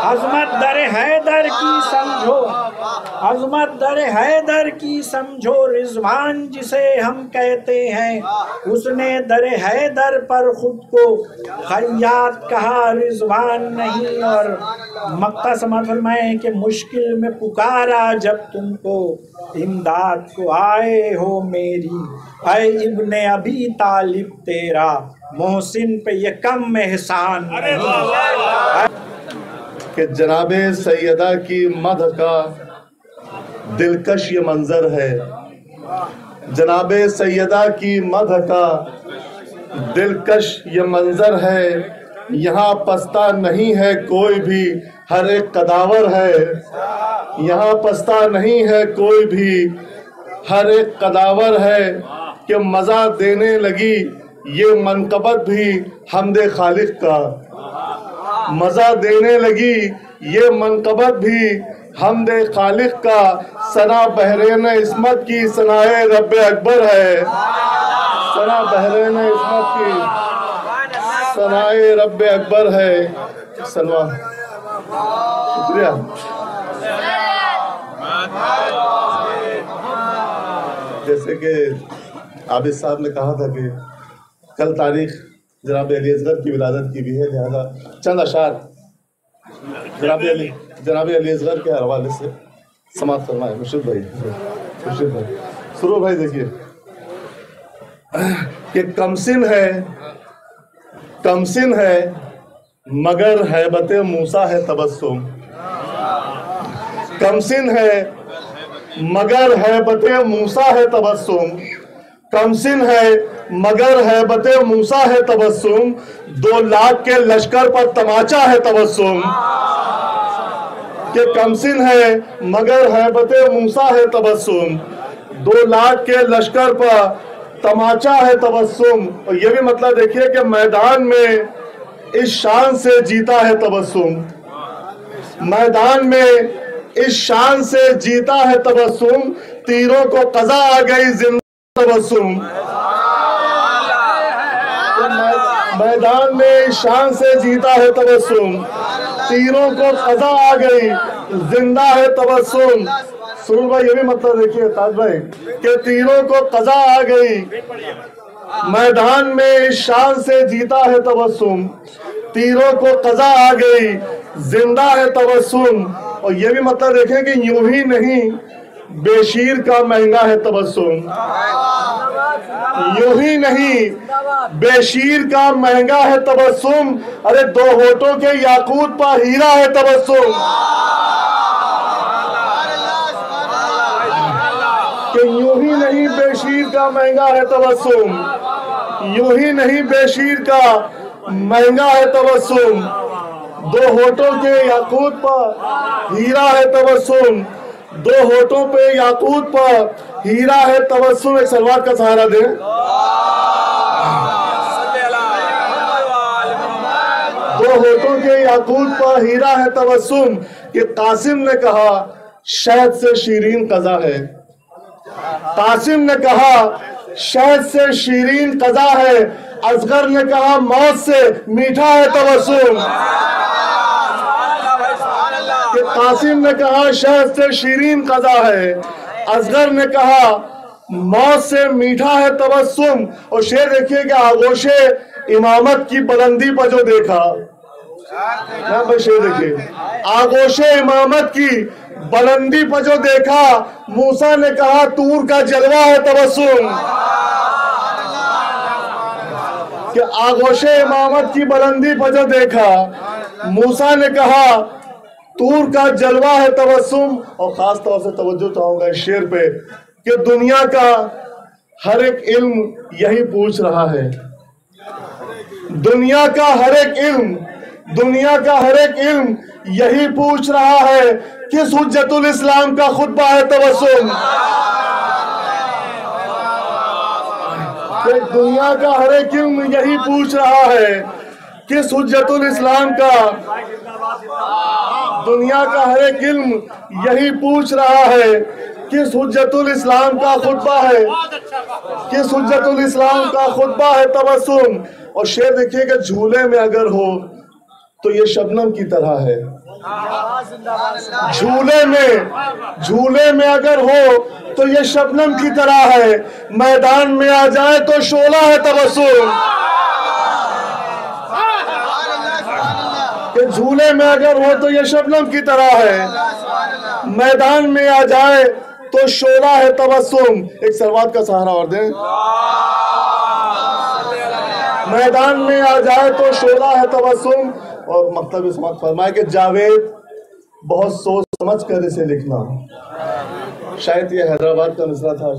अज़मत दर हैदर की समझो, अज़मत दर हैदर की समझो, रिजवान जिसे हम कहते हैं। उसने दर हैदर पर खुद को खैयात कहा, रिजवान नहीं। और मक्ता समाज फरमाएं कि मुश्किल में पुकारा जब तुमको, इमदाद को आए हो मेरी। ऐ इब्ने अबी तालिब तेरा, मोहसिन पे ये कम एहसान नहीं। कि जनाबे सैयदा की मदह का दिलकश ये मंजर है। जनाबे सैयदा की मदह का दिलकश ये मंजर है। यहाँ पस्ता नहीं है कोई भी, हर एक कदावर है। यहाँ पस्ता नहीं है कोई भी, हर एक कदावर है। कि मज़ा देने लगी ये मनकबत भी हमदे खालिक का। मज़ा देने लगी ये मनकबत भी हमदे खालिक का। सना बहरेन इस्मत की सनाए रब्बे अकबर है। सना बहरेन इस्मत की सनाए रब्बे अकबर है। सलवा शुक्रिया। जैसे कि आबिद साहब ने कहा था कि कल तारीख जनाब अली असगर की विलादत की भी है, लिहाजा चंद अशार जनाब अली असगर के हवाले से समाप्त फरमाए। मुर्शिद भाई सुरो भाई देखिए कि कमसिन है मगर हैबत मूसा है तबस्सुम। कमसिन है मगर हैबत मूसा है तबस्सुम। कमसिन है मगर हैबत मूसा है तबस्सुम। 2 लाख के लश्कर पर तमाचा है तबस्सुम। कि कमसिन है मगर हैबत मूसा है तबस्सुम। 2 लाख के लश्कर पर तमाचा है तबस्सुम। और ये भी मतलब देखिए कि मैदान में इस शान से जीता है तबस्सुम। मैदान में इस शान से जीता है तबस्सुम। तीरों को कज़ा आ गई जिंदा तबस्सुम। मैदान में इस शान से जीता है तबस्सुम। तीरों को कज़ा आ गई जिंदा है तबस्सुम। सुन भाई ये भी मतलब देखिए ताज भाई कि तीरों को कज़ा आ गई। मैदान में इस शान से जीता है तबस्सुम। तीरों को कज़ा आ गई जिंदा है तबस्सुम। और ये भी मतलब देखें कि यूं ही नहीं बेशीर का महंगा है तबस्सुम। यूं ही नहीं बेशीर का महंगा है तबस्सुम। अरे 2 होठों के याकूत पर हीरा है तबस्सुम। कि यूं ही नहीं बेशीर का महंगा है तबस्सुम। यूं ही नहीं बेशीर का महंगा है तबस्सुम। दो होठों के याकूत पर हीरा है तबस्सुम, दो होठों पे याकूत पर हीरा है तबस्सुम। एक सलवार का सहारा दे। दो होठों के याकूत पर हीरा है तबस्सुम कि कासिम ने कहा शहद से शीरीन कज़ा है, कासिम ने कहा शहद से शीरीन कज़ा है, असगर ने कहा मौत से मीठा है तबस्सुम। कि कासिम ने कहा शहद से शीरीन कज़ा है, असगर ने कहा मौत से मीठा है तबस्सुम। और शेर देखिए कि आगोशे इमामत की बुलंदी पर जो देखा, शेर देखिए, आगोशे इमामत की बुलंदी पर जो देखा, मूसा ने कहा तूर का जलवा है तबस्सुम। कि आगोशे इमामत की बुलंदी पर जो देखा, मूसा ने कहा तूर का जलवा है तबस्सुम। और खास तौर से तवज्जो चाहूंगा इस शेर पे कि दुनिया का हर एक इल्म यही पूछ रहा है, दुनिया का हर एक इल्म, दुनिया का हर एक इल्म यही पूछ रहा है किस हुज्जतुल इस्लाम का खुतबा है तबस्सुम। दुनिया का हर एक इल्म यही पूछ रहा है किस हुज्जतुल इस्लाम का, दुनिया का हर एक इल्म यही पूछ रहा है किस हुज्जतुल इस्लाम का खुतबा है, किस हुज्जतुल इस्लाम का खुतबा है तबस्सुम। और शेर देखिए कि झूले में अगर हो तो ये शबनम की तरह है, झूले में अगर हो तो ये शबनम की तरह है, मैदान में आ जाए तो शोला है तबस्सुम। कि झूले में अगर हो तो ये शबनम की तरह है, मैदान में आ जाए तो शोला है तबस्सुम। एक सलवात का सहारा और दें। मैदान में आ जाए तो शोला है तबस्सुम। और मतलब इस बात फरमाए कि जावेद बहुत सोच समझ कर इसे लिखना, शायद ये हैदराबाद का मिसरा था।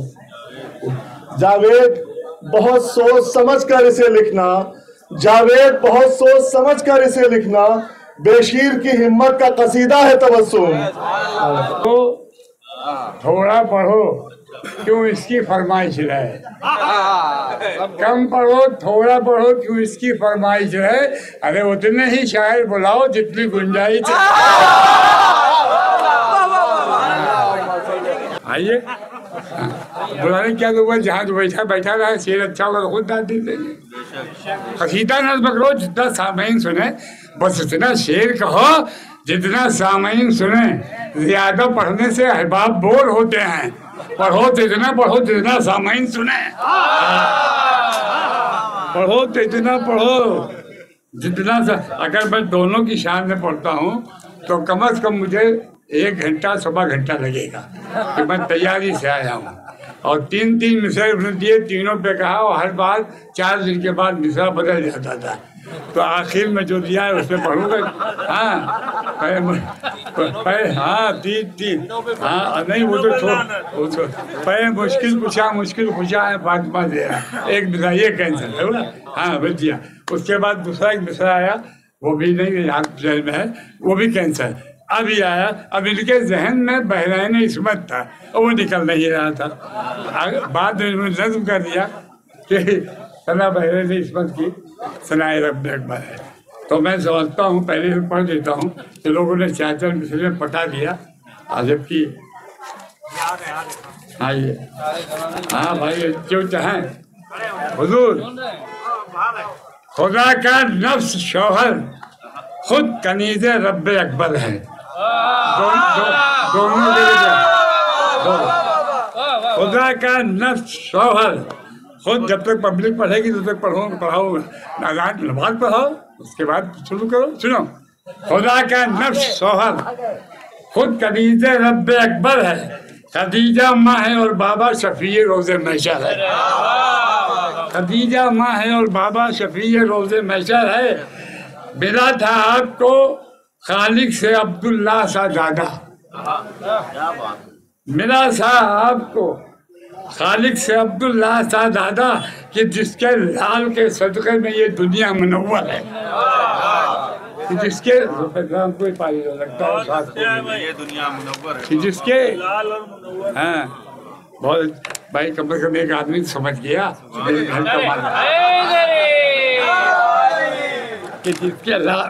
जावेद बहुत सोच समझ कर इसे लिखना, जावेद बहुत सोच समझ कर इसे लिखना, बेशीर की हिम्मत का कसीदा है तबस्सुम। तो थोड़ा पढ़ो क्यों इसकी फरमाइश रहे, कम पढ़ो थोड़ा पढ़ो क्यों इसकी फरमाइश रहे। अरे उतने ही शायर बुलाओ जितनी गुंजाइश है। आइए बुलाने क्या तो जहाँ जो बैठा रहा, शेर अच्छा होगा तो खुद दाद दे देंगे। कसीदा नज़्म करो जितना सामईन सुने, बस इतना शेर कहो जितना सामईन सुने। ज्यादा पढ़ने से अहबाब बोर होते हैं, पढ़ो जितना सामईन सुने, पढ़ो तो इतना पढ़ो जितना अगर मैं दोनों की शान में पढ़ता हूँ तो कम से कम मुझे 1 घंटा सवा घंटा लगेगा कि मैं तैयारी से आया हूँ। और 3 मिसरे उसने दिए, तीनों पे कहा और हर बार 4 दिन के बाद मिसरा बदल जाता था। तो आखिर में जो दिया है उसमें पढ़ूंगा। हाँ हाँ 3 हाँ नहीं वो तो पहले मुश्किल पूछा है फातिमा दे रहा, एक मिसरा ये कैंसिल है ना। हाँ बच दिया। उसके बाद दूसरा एक मिसरा आया, वो भी नहीं याद जेल में है, वो भी कैंसिल अभी आया। अब इनके जहन में बहरैन इस्मत था, वो निकल नहीं रहा था। बाद में इन्होंने नज़्म कर दिया कि सना बहरैन इस्मत की सनाए रब अकबर है। तो मैं समझता हूँ पहले से पढ़ देता हूँ कि लोगों ने 4 मिसरे में पटा दिया। जबकि हाँ ये हाँ भाई जो चाहें हुजूर, खुदा का नफ्स शौहर खुद कनीज़ रब अकबर है। दोनों खुदा का नफ्स शौहर खुद, जब तक पब्लिक पढ़ेगी तब तक पढ़ाओ, नमाज पढ़ाओ उसके बाद शुरू करो। सुनो, खुदा का नफ्स शौहर खुद कनीज़ रब अकबर है, खदीजा माँ है और बाबा शफी रोज़े महशर है। खदीजा माँ है और बाबा शफी रोज़े महशर है। मिला था आपको खालिक से अब्दुल्ला सा दादा, मिला था आपको खालिक से अब्दुल्ला सा दादा कि जिसके लाल के सदक़े में ये दुनिया मुनव्वर है। जिसके कोई पानी लगता है ये दुनिया मुनव्वर है। कि जिसके हाँ बहुत भाई कम से कम एक आदमी समझ गया मेरे घर का मालिक कि जिसके अल्लाह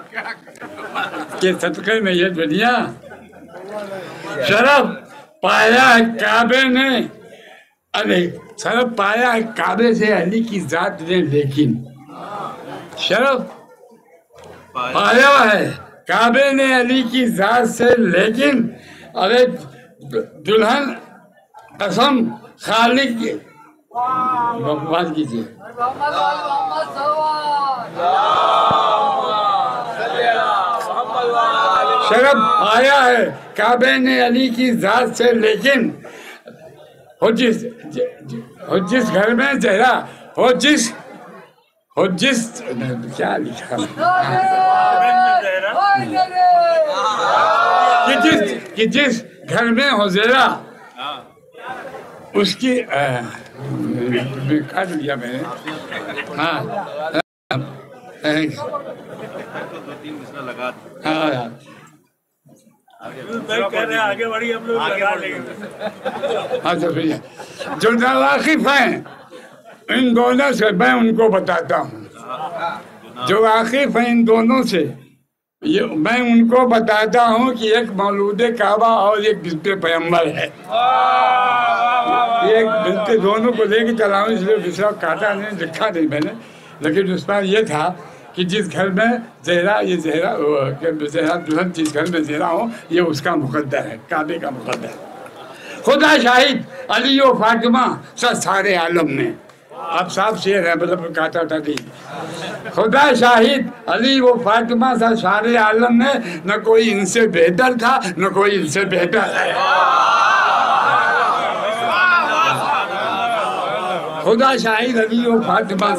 के सदक़े में ये दुनिया शरफ पाया है काबे ने, अरे शरफ पाया है काबे से अली की जात ने, लेकिन शरफ पाया है काबे ने अली की जात से, लेकिन अरे दुल्हन कसम खालिक की बकवास कीजिए। शरफ पाया है काबे ने अली की जात से, लेकिन हो जिस घर में जहरा हो जिस क्या लिखा कि जिस घर में हो जहरा उसकी काट लिया मैंने। हाँ आगे बढ़ी हम लोग लगा लेंगे। हाँ तो भैया जो नावाकिफ हैं इन दोनों से मैं उनको बताता हूँ, जो वाकिफ हैं इन दोनों से ये मैं उनको बताता हूँ कि एक मौलूद काबा और एक बिस्ते पैगंबर है। एक बिस्ते दोनों को लेके चला हूँ, इसलिए दूसरा काटा नहीं, लिखा नहीं मैंने, लेकिन उस पर यह था कि जिस घर में जहरा ये जहरा दुल्हन जिस घर में जहरा हो ये उसका मुकद्दर है, काबे का मुकद्दर है। खुदा शाहिद अली व फातिमा सारे आलम में, आप साफ शेर है मतलब काटा नहीं। खुदा शाहिद अली व फातिमा सारे आलम में, न कोई इनसे बेहतर था न कोई इनसे बेहतर है। खुदा शाहिद अली व फातिमा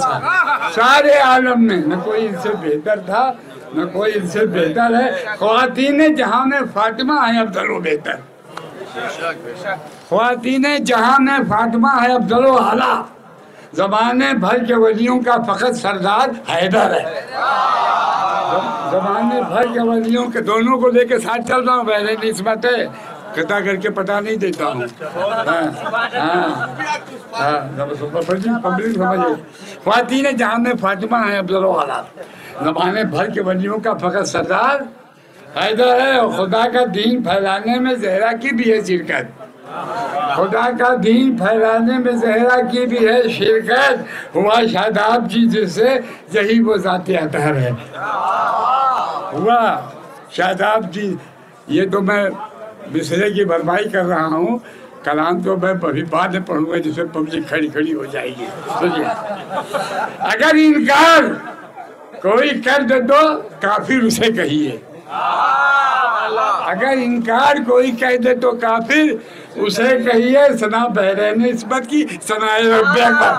सारे आलम में, न कोई इनसे बेहतर था न कोई इनसे बेहतर है। ख्वातीन जहां में फातिमा है अफजल बेहतर, ख्वातीन जहां में फातिमा है अफजल आला, ज़माने भर के वलियों का फ़कत सरदार हैदर है। ज़माने भर के वलियों के दोनों को लेके साथ चल रहा हूँ, पहले निस्बत है कथा करके पता नहीं देता हूँ। पब्लिक समझे। ख्वातीन जहां में फातिमा है अफजल आला, ज़माने भर के वलियों का फ़कत सरदार हैदर है। और खुदा का दीन फैलाने में जहरा की भी है शिरकत, खुदा का दीन फैलाने में जहरा की भी है शिरकत। हुआ शादाब जी जिससे यही वो ज़ाते अतहर है। हुआ शादाब जी, ये तो मैं मिसरे की भरपाई कर रहा हूँ, कलाम तो मैं अभी बाद में पढ़ूंगा जिससे पब्लिक खड़ी खड़ी हो जाएगी। सुनिए, अगर इनकार कोई कर दे तो काफिर उसे कहिए, अगर इनकार कोई कह दे तो काफिर उसे कहिए। सना बहरैन निस्बत की सनाए रब्बे अकबर।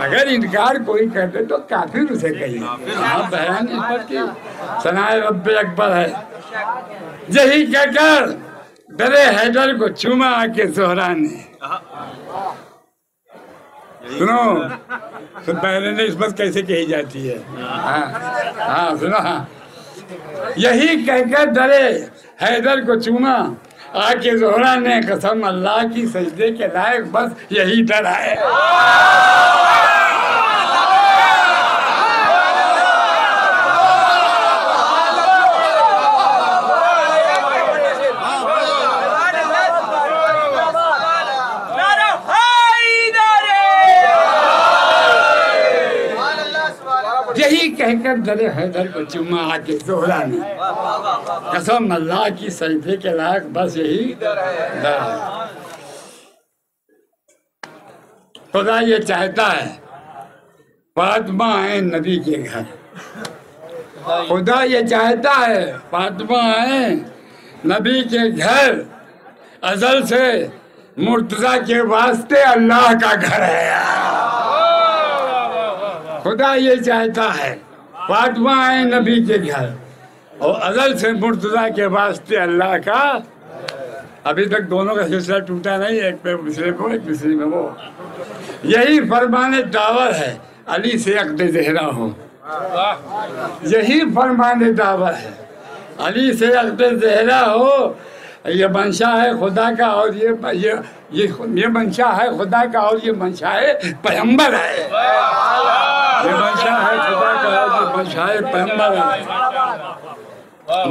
अगर इनकार कोई कर दे तो काफिर उसे कहिए, सना बहरैन निस्बत की सनाए रब्बे अकबर है। यही कहकर दरे हैदर को चूमा आके ज़ोहरा ने। सुनो, तो बहरैन निस्बत कैसे कही जाती है। हाँ सुनो, हाँ यही कहकर दरे हैदर को चूमा आके ज़ोहरा ने, कसम अल्लाह की सजदे के लायक बस यही दर है। यही कहकर दरे हैदर को चुमा आके ज़ोहरा ने, कसम अल्लाह की सजदे के लायक बस यही दर है। खुदा ये चाहता है फातिमा आए नबी के घर, खुदा ये चाहता है फातिमा आए नबी के घर। अज़ल से मुर्तज़ा के वास्ते अल्लाह का घर है। खुदा ये चाहता है फातिमा आए नबी के घर, और अज़ल से मुर्तज़ा के वास्ते अल्लाह का। अभी तक दोनों का सिलसिला टूटा नहीं, एक पे मिसरे को एक मिसरे में वो। यही फरमाने दावर है अली से अक़्द ज़हरा हो, यही फरमाने दावा है। अली से अक़्द ज़हरा हो, ये मंशा है खुदा का और ये मंशा है खुदा का और ये मंशा है पैगंबर है। ये मंशा है खुदा का और ये मंशा है पैगंबर है।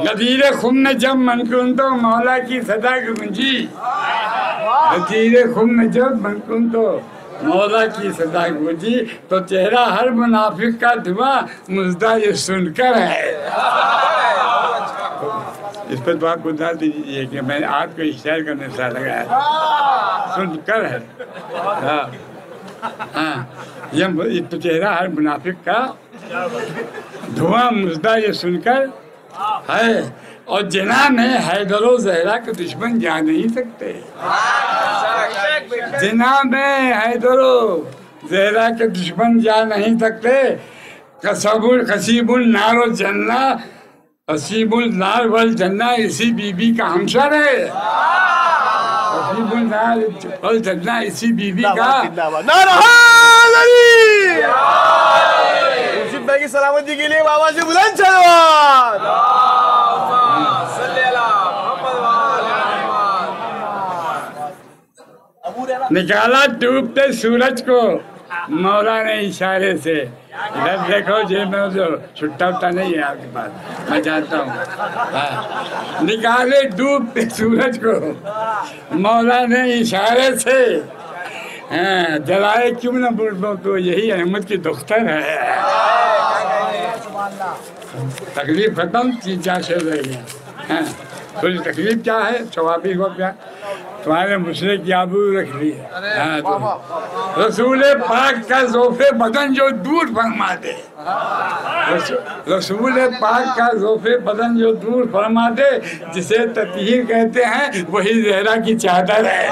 गदीरे खुम में जब मनकुन तो मौला की सदा गूंजी, गदीरे खुम में जब मनकुन तो मौला की सदा गूंजी, तो चेहरा हर मुनाफिक का धुआं मुजदा ये सुनकर है। इस पर तो आप बता दीजिए कि मैंने आपको इशारा करने से लगाया सुनकर है। हाँ हाँ, ये तो चेहरा हर मुनाफिक का धुआं मुजदा ये सुनकर है। और जिना में हैदरो ज़हरा के दुश्मन जा नहीं सकते। जिना में हैदरो ज़हरा के दुश्मन जा नहीं सकते। कसीबुल नारो जन्ना, कसीबुल नार वल जन्ना इसी बीबी का हमसर है। कसीबुल नार वल जन्ना इसी बीबी का। भाई की सलामती के लिए बाबा से बुलंद सलवात। निकाला डूबते सूरज को मौला ने इशारे से। इधर देखो जेब में जो छुट्टा उट्टा नहीं है आपके पास, मैं जानता हूँ। हाँ। निकाले डूबते सूरज को मौला ने इशारे से। हाँ, जलाए क्यों ना बुढ़ो, तो यही अहमद की दुख्तर है। तकलीफ खत्म, 3-4 शेर रह गया। हाँ, थोड़ी तकलीफ क्या है, स्वाभाविक हो क्या, तुम्हारे मुसले की आबरू रख ली है। हाँ, तो रसूल पाक का ज़ोफ़े बदन जो दूर फरमा दे, रसूल पाक का ज़ोफ़े बदन जो दूर फरमा दे, जिसे तत्हीर कहते हैं वही ज़हरा की चादर है।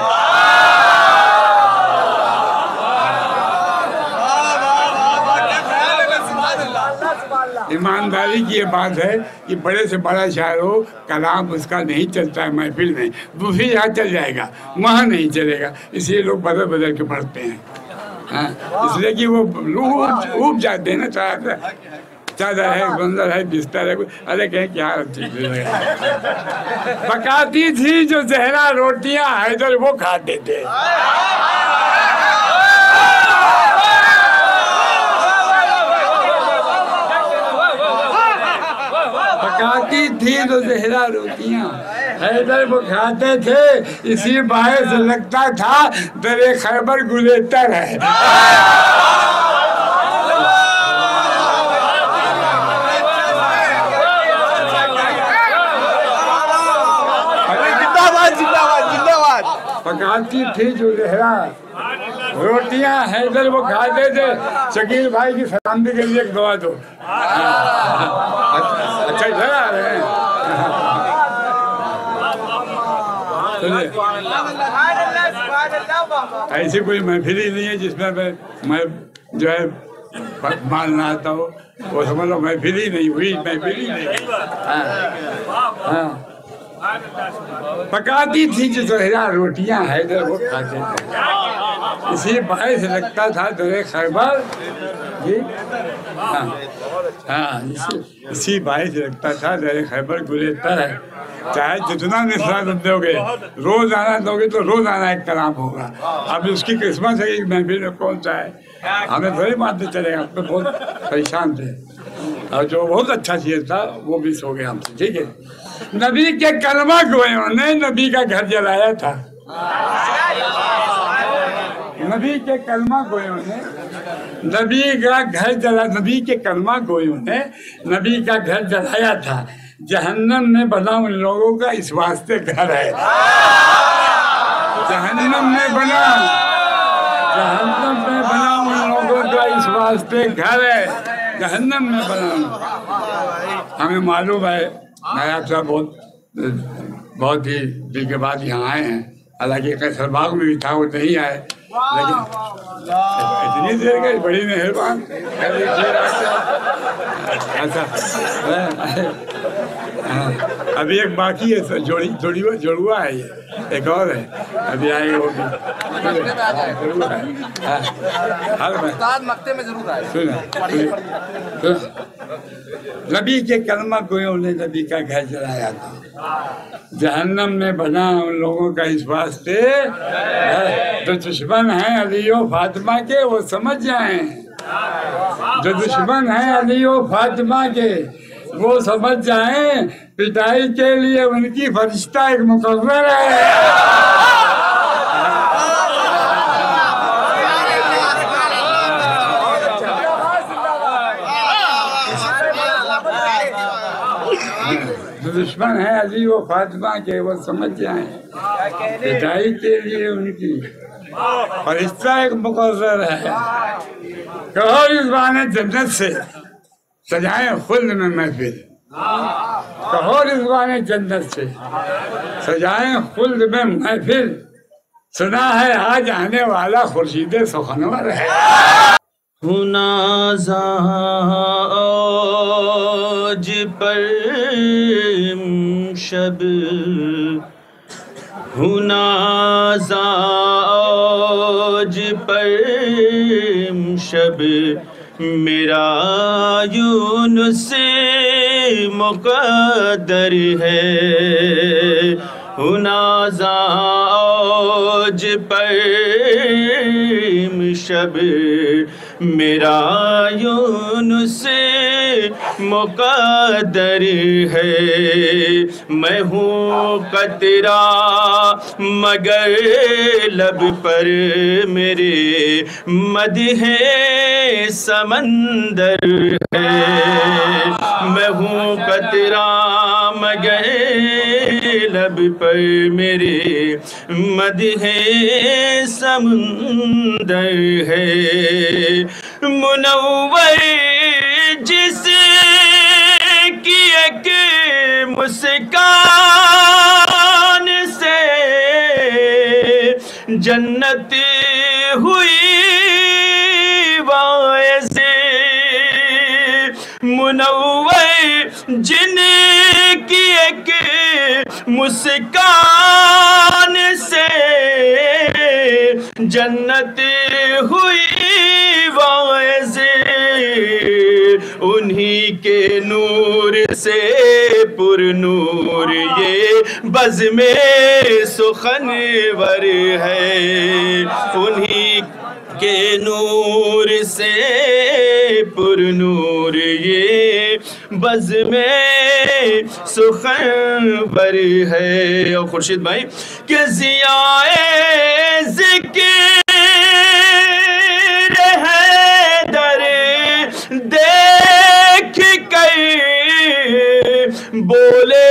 ईमानदारी की ये बात है कि बड़े से बड़ा शायर हो, कलाम उसका नहीं चलता है महफिल में, दूसरी यहाँ चल जाएगा, वहाँ नहीं चलेगा। इसलिए लोग बदल बदल के पढ़ते हैं। हाँ, इसलिए कि वो ऊब जाते हैं ना। चादर है, बंदर है, बिस्तर है, अरे कहें क्या पकाती थी जो ज़हरा रोटियां हैदर वो खाते थे। पकाती थी तो ज़हरा रोटियां हैदर वो खाते थे, इसी बायस लगता था दरे खैबर गुलेतर है। पकाती थी जो ज़हरा रोटियां हैदर वो खाते थे। शकील भाई की सलामती के लिए एक दुआ दो। अच्छा इधर आ रहे हैं। ऐसी कोई महफिल ही नहीं है जिसमें मैं जो है मालना आता हो, वो समझ लो महफिल ही नहीं हुई, महफिल ही नहीं। हाँ, पकाती थी जो ज़हरा रोटियां हैदर वो खाते थे, इसी बायस लगता था दरे खैबर। हाँ हाँ, इसी बायस लगता था दरे खैबर गुलेतर है। चाहे जितना निशान दोगे, रोज आना दोगे तो रोज आना एक कलाम होगा। अब उसकी किस्मत है कि महफिल में कौन सा है, हमें थोड़ी मानते चलेगा। हम तो बहुत परेशान थे और जो बहुत अच्छा चीज था वो भी सो गया हमसे। ठीक है, नबी के कलमा गोयों ने नबी का घर जलाया था। नबी के कलमा गोयों ने नबी का घर जला, नबी के कलमा गोयों ने नबी का घर जलाया था। जहन्नम में बना उन लोगों का इस वास्ते घर है। जहन्नम में बना उन लोगों का इस वास्ते घर है। जहन्नम में बना, हमें मालूम है। मैं आपसे बहुत ही दिल के बाद यहाँ आए हैं। हालांकि कैसरबाग में भी था, वो नहीं आए, लेकिन इतनी देर गई, बड़ी मेहरबान। अच्छा अभी एक बाकी है सर, जोड़ुआ है ये, एक और है अभी आएगा वो भी। नबी के कलमा गोयों ने नबी का घर जलाया था, जहन्नम में बना उन लोगों का इस वास्ते जो दुश्मन है अलीओ फातिमा के वो समझ जाएं, जो दुश्मन है अलीओ फातिमा के वो समझ जाएं, पिटाई के लिए उनकी फरिश्ता एक मुकर्रर है। दुश्मन है अली वो फातिमा के वो समझ जाए, पिटाई के लिए उनकी फरिश्ता एक मुकर्रर है। कहो इस बहाने जन्नत से सजाए खुल्द में महफिल, कहो इस बहाने जन्नत से सजाए खुल्द में महफिल, सुना है आज आने वाला खुर्शीद सुखनवर है। हुनाज़ा आज पर शब, हुनाज़ा आज पर शब, मेरा यूनुस मुक़द्दर है। हुनाज़ा आज पर शब, मेरा यूनुस मुक़द्दर है। मैं हूँ कतरा मगर लब पर मेरे मदहे समंदर है। मैं हूँ कतरा मगर लब पर मेरे मदहे समंदर है। मुनव्वर जिस की एक मुस्कान से जन्नत हुई वायसे, मुनव्वर जिन की एक मुस्कान से जन्नत हुई वायसे, उन्हीं के नूर से पुरनूर ये बज़ में सुखनवर है। उन्हीं के नूर से पुरनूर ये बज़ में सुखनवर है। और खुर्शीद भाई के ज़ियाए ज़िक्र है दर देख कर बोले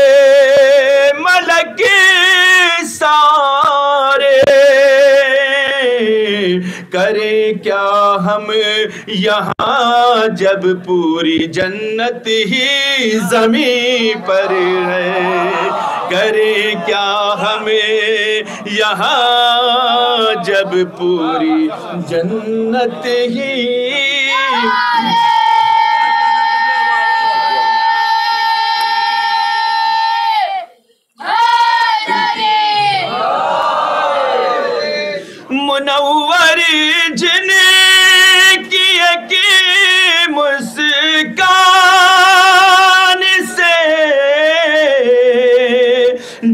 मलक सारे, करें क्या हम यहाँ जब पूरी जन्नत ही ज़मीं पर है। करें क्या हमें यहाँ जब पूरी जन्नत ही मुनव्वर जिन की एक मुस्कान से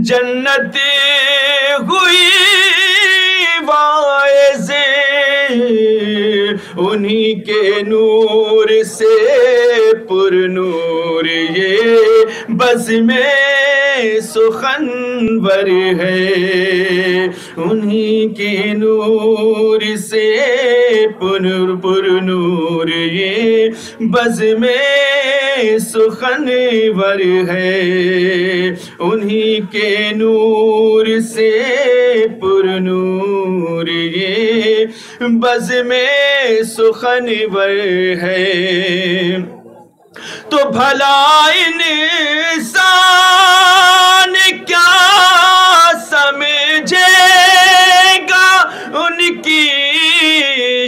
जन्नत हुई वायसे, उन्हीं के नूर से पुरनूर ये बज़ में सुखनवर है। उन्हीं के नूर से पुरनूर ये बज़ में सुखनवर है। उन्हीं के नूर से पुरनूर ये बज़ में सुखनवर है। तो भला इंसान क्या समझेगा उनकी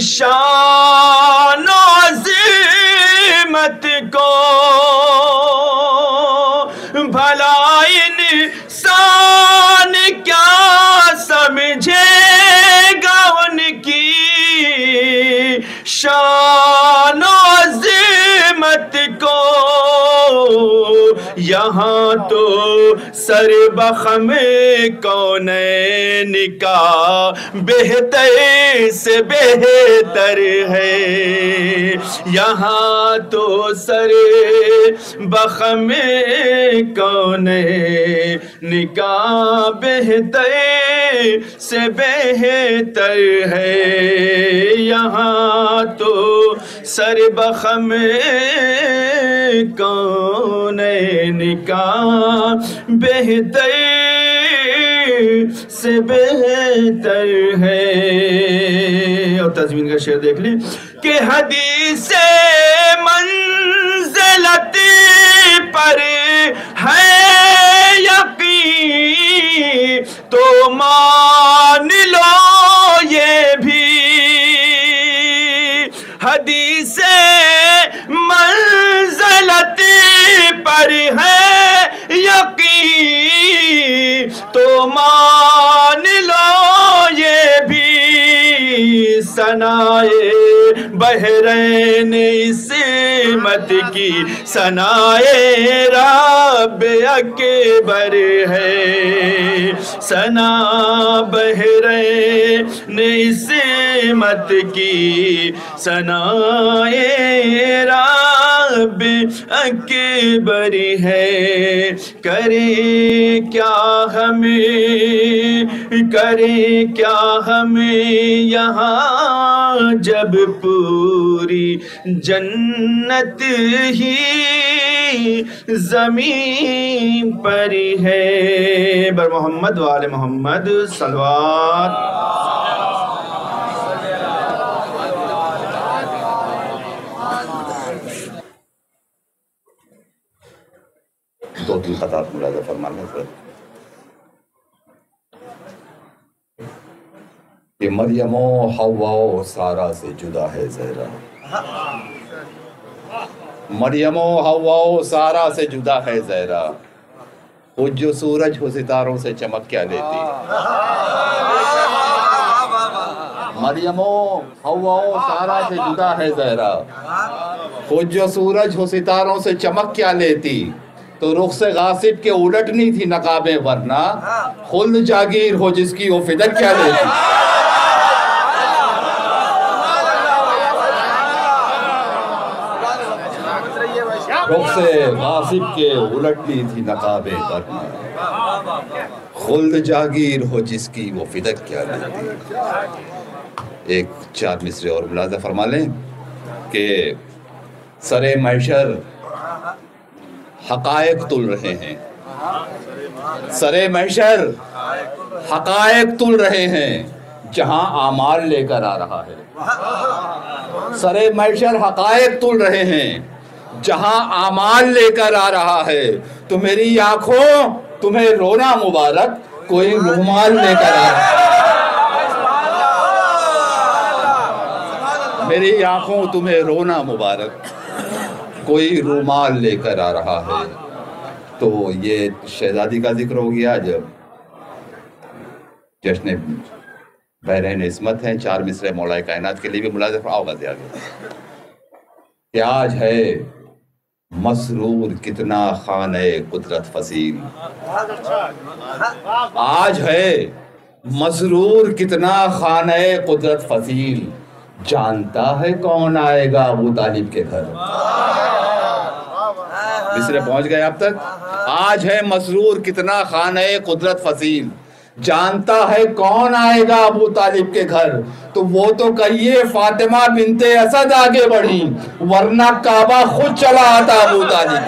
शान अज़ीमत को, भला यहाँ तो सर बखम कौनैन का बेहतर से बेहतर है। यहाँ तो सर बखम कौनैन का बेहतर से बेहतर है। यहाँ तो सर बखम कौनैन का बेहतर से बेहतर है। और तज़मीन का शेर देख लें कि हदीस मंज़िलत पर है यकीन तो मान लो ये भी। हदीस मंज़िलत पर है यकीन तो मान लो ये भी। सनाए बहरैन इस्मत की सनाए रब अकबर है। सना बहरैन इस्मत की सनाए रब अकबर है। करे क्या हमें यहाँ जब पूरी जन्नत ही ज़मीन पर है। बर मोहम्मद वाले मोहम्मद सलवात। दो तीन खतात मुलाज़ा फरमाने पर कि मरियमो हव्वाओ सारा से जुदा है ज़हरा। मरियमो हव्वाओ सारा से जुदा है ज़हरा। वो जो सूरज हो सितारों से चमक क्या लेती। मरियमो हव्वाओ सारा से जुदा है ज़हरा। वो जो सूरज हो सितारों से चमक क्या लेती। तो रुख से गासिब के उलटनी थी नकाबे वरना खुल्द जागीर हो जिसकी वो फिदक क्या लेती। रुख से गासिब के उलटनी थी नकाबे वरना खुल्द जागीर हो जिसकी वो फिदक क्या लेती। एक चार मिसरे और मुलाज़ा फरमा लें कि सरे मैशर हकायक तुल रहे हैं। सरे मैशर हकायक तुल रहे हैं जहां आमाल लेकर आ रहा है। सरे मैशर हकायक तुल रहे हैं जहां आमाल लेकर आ रहा है। तो मेरी आंखों तुम्हें रोना मुबारक कोई रुमाल लेकर आ रहा है। मेरी आंखों तुम्हें रोना मुबारक कोई रुमाल लेकर आ रहा है। तो ये शहजादी का जिक्र हो गया जब जश्न बहरैन इस्मत है। चार मिसरे मौलाए कायनात के लिए भी मुलाज़ा आवाज़ दिया गया कि आज है मसरूर कितना खाने कुदरत फसील। आज है मसरूर कितना खाने कुदरत फसील। जानता है कौन आएगा अबू तालिब के घर। मिसरे पहुंच गए अब तक। आज है मसरूर कितना खाने कुदरत फसील। जानता है कौन आएगा अबू तालिब के घर। तो वो तो कहिए फातिमा बिनते असद आगे बढ़ी वरना काबा खुद चला आता अबू तालिब।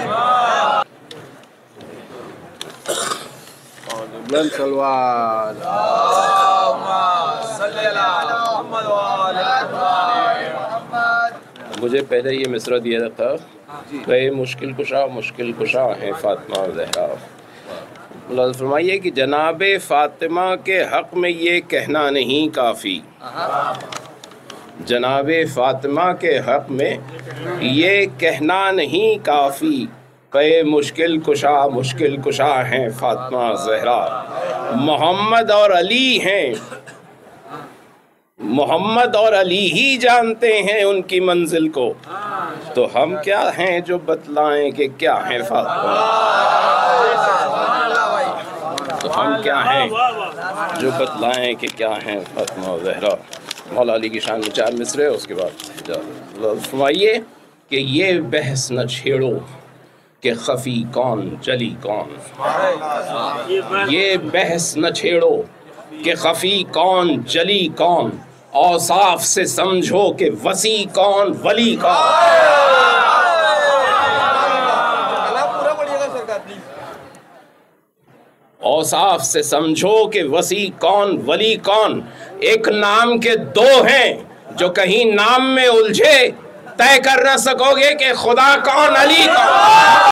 मुझे पहले ये मिसरा दिया था कि मुश्किल कुशा हैं फातिमा ज़हरा। फरमाइए कि जनाब फातिमा के हक़ में ये कहना नहीं काफ़ी। जनाब फातिमा के हक़ में ये कहना नहीं काफ़ी कि मुश्किल कुशा हैं फातिमा ज़हरा। मोहम्मद और अली हैं, मोहम्मद और अली ही जानते हैं उनकी मंजिल को। तो हम क्या हैं जो बतलाएं कि क्या है फातिमा? तो हम क्या हैं जो बतलाएं कि क्या है फातिमा ज़हरा? मौला अली की शान में 4 मिसरे, उसके बाद फरमाइए कि ये बहस न छेड़ो कि खफी कौन जली कौन, ये बहस न छेड़ो कि खफी कौन जली कौन, औसाफ से समझो कि वसी कौन वली कौन। औसाफ से समझो कि वसी कौन वली कौन। एक नाम के 2 हैं जो कहीं नाम में उलझे तय कर न सकोगे कि खुदा कौन अली कौन।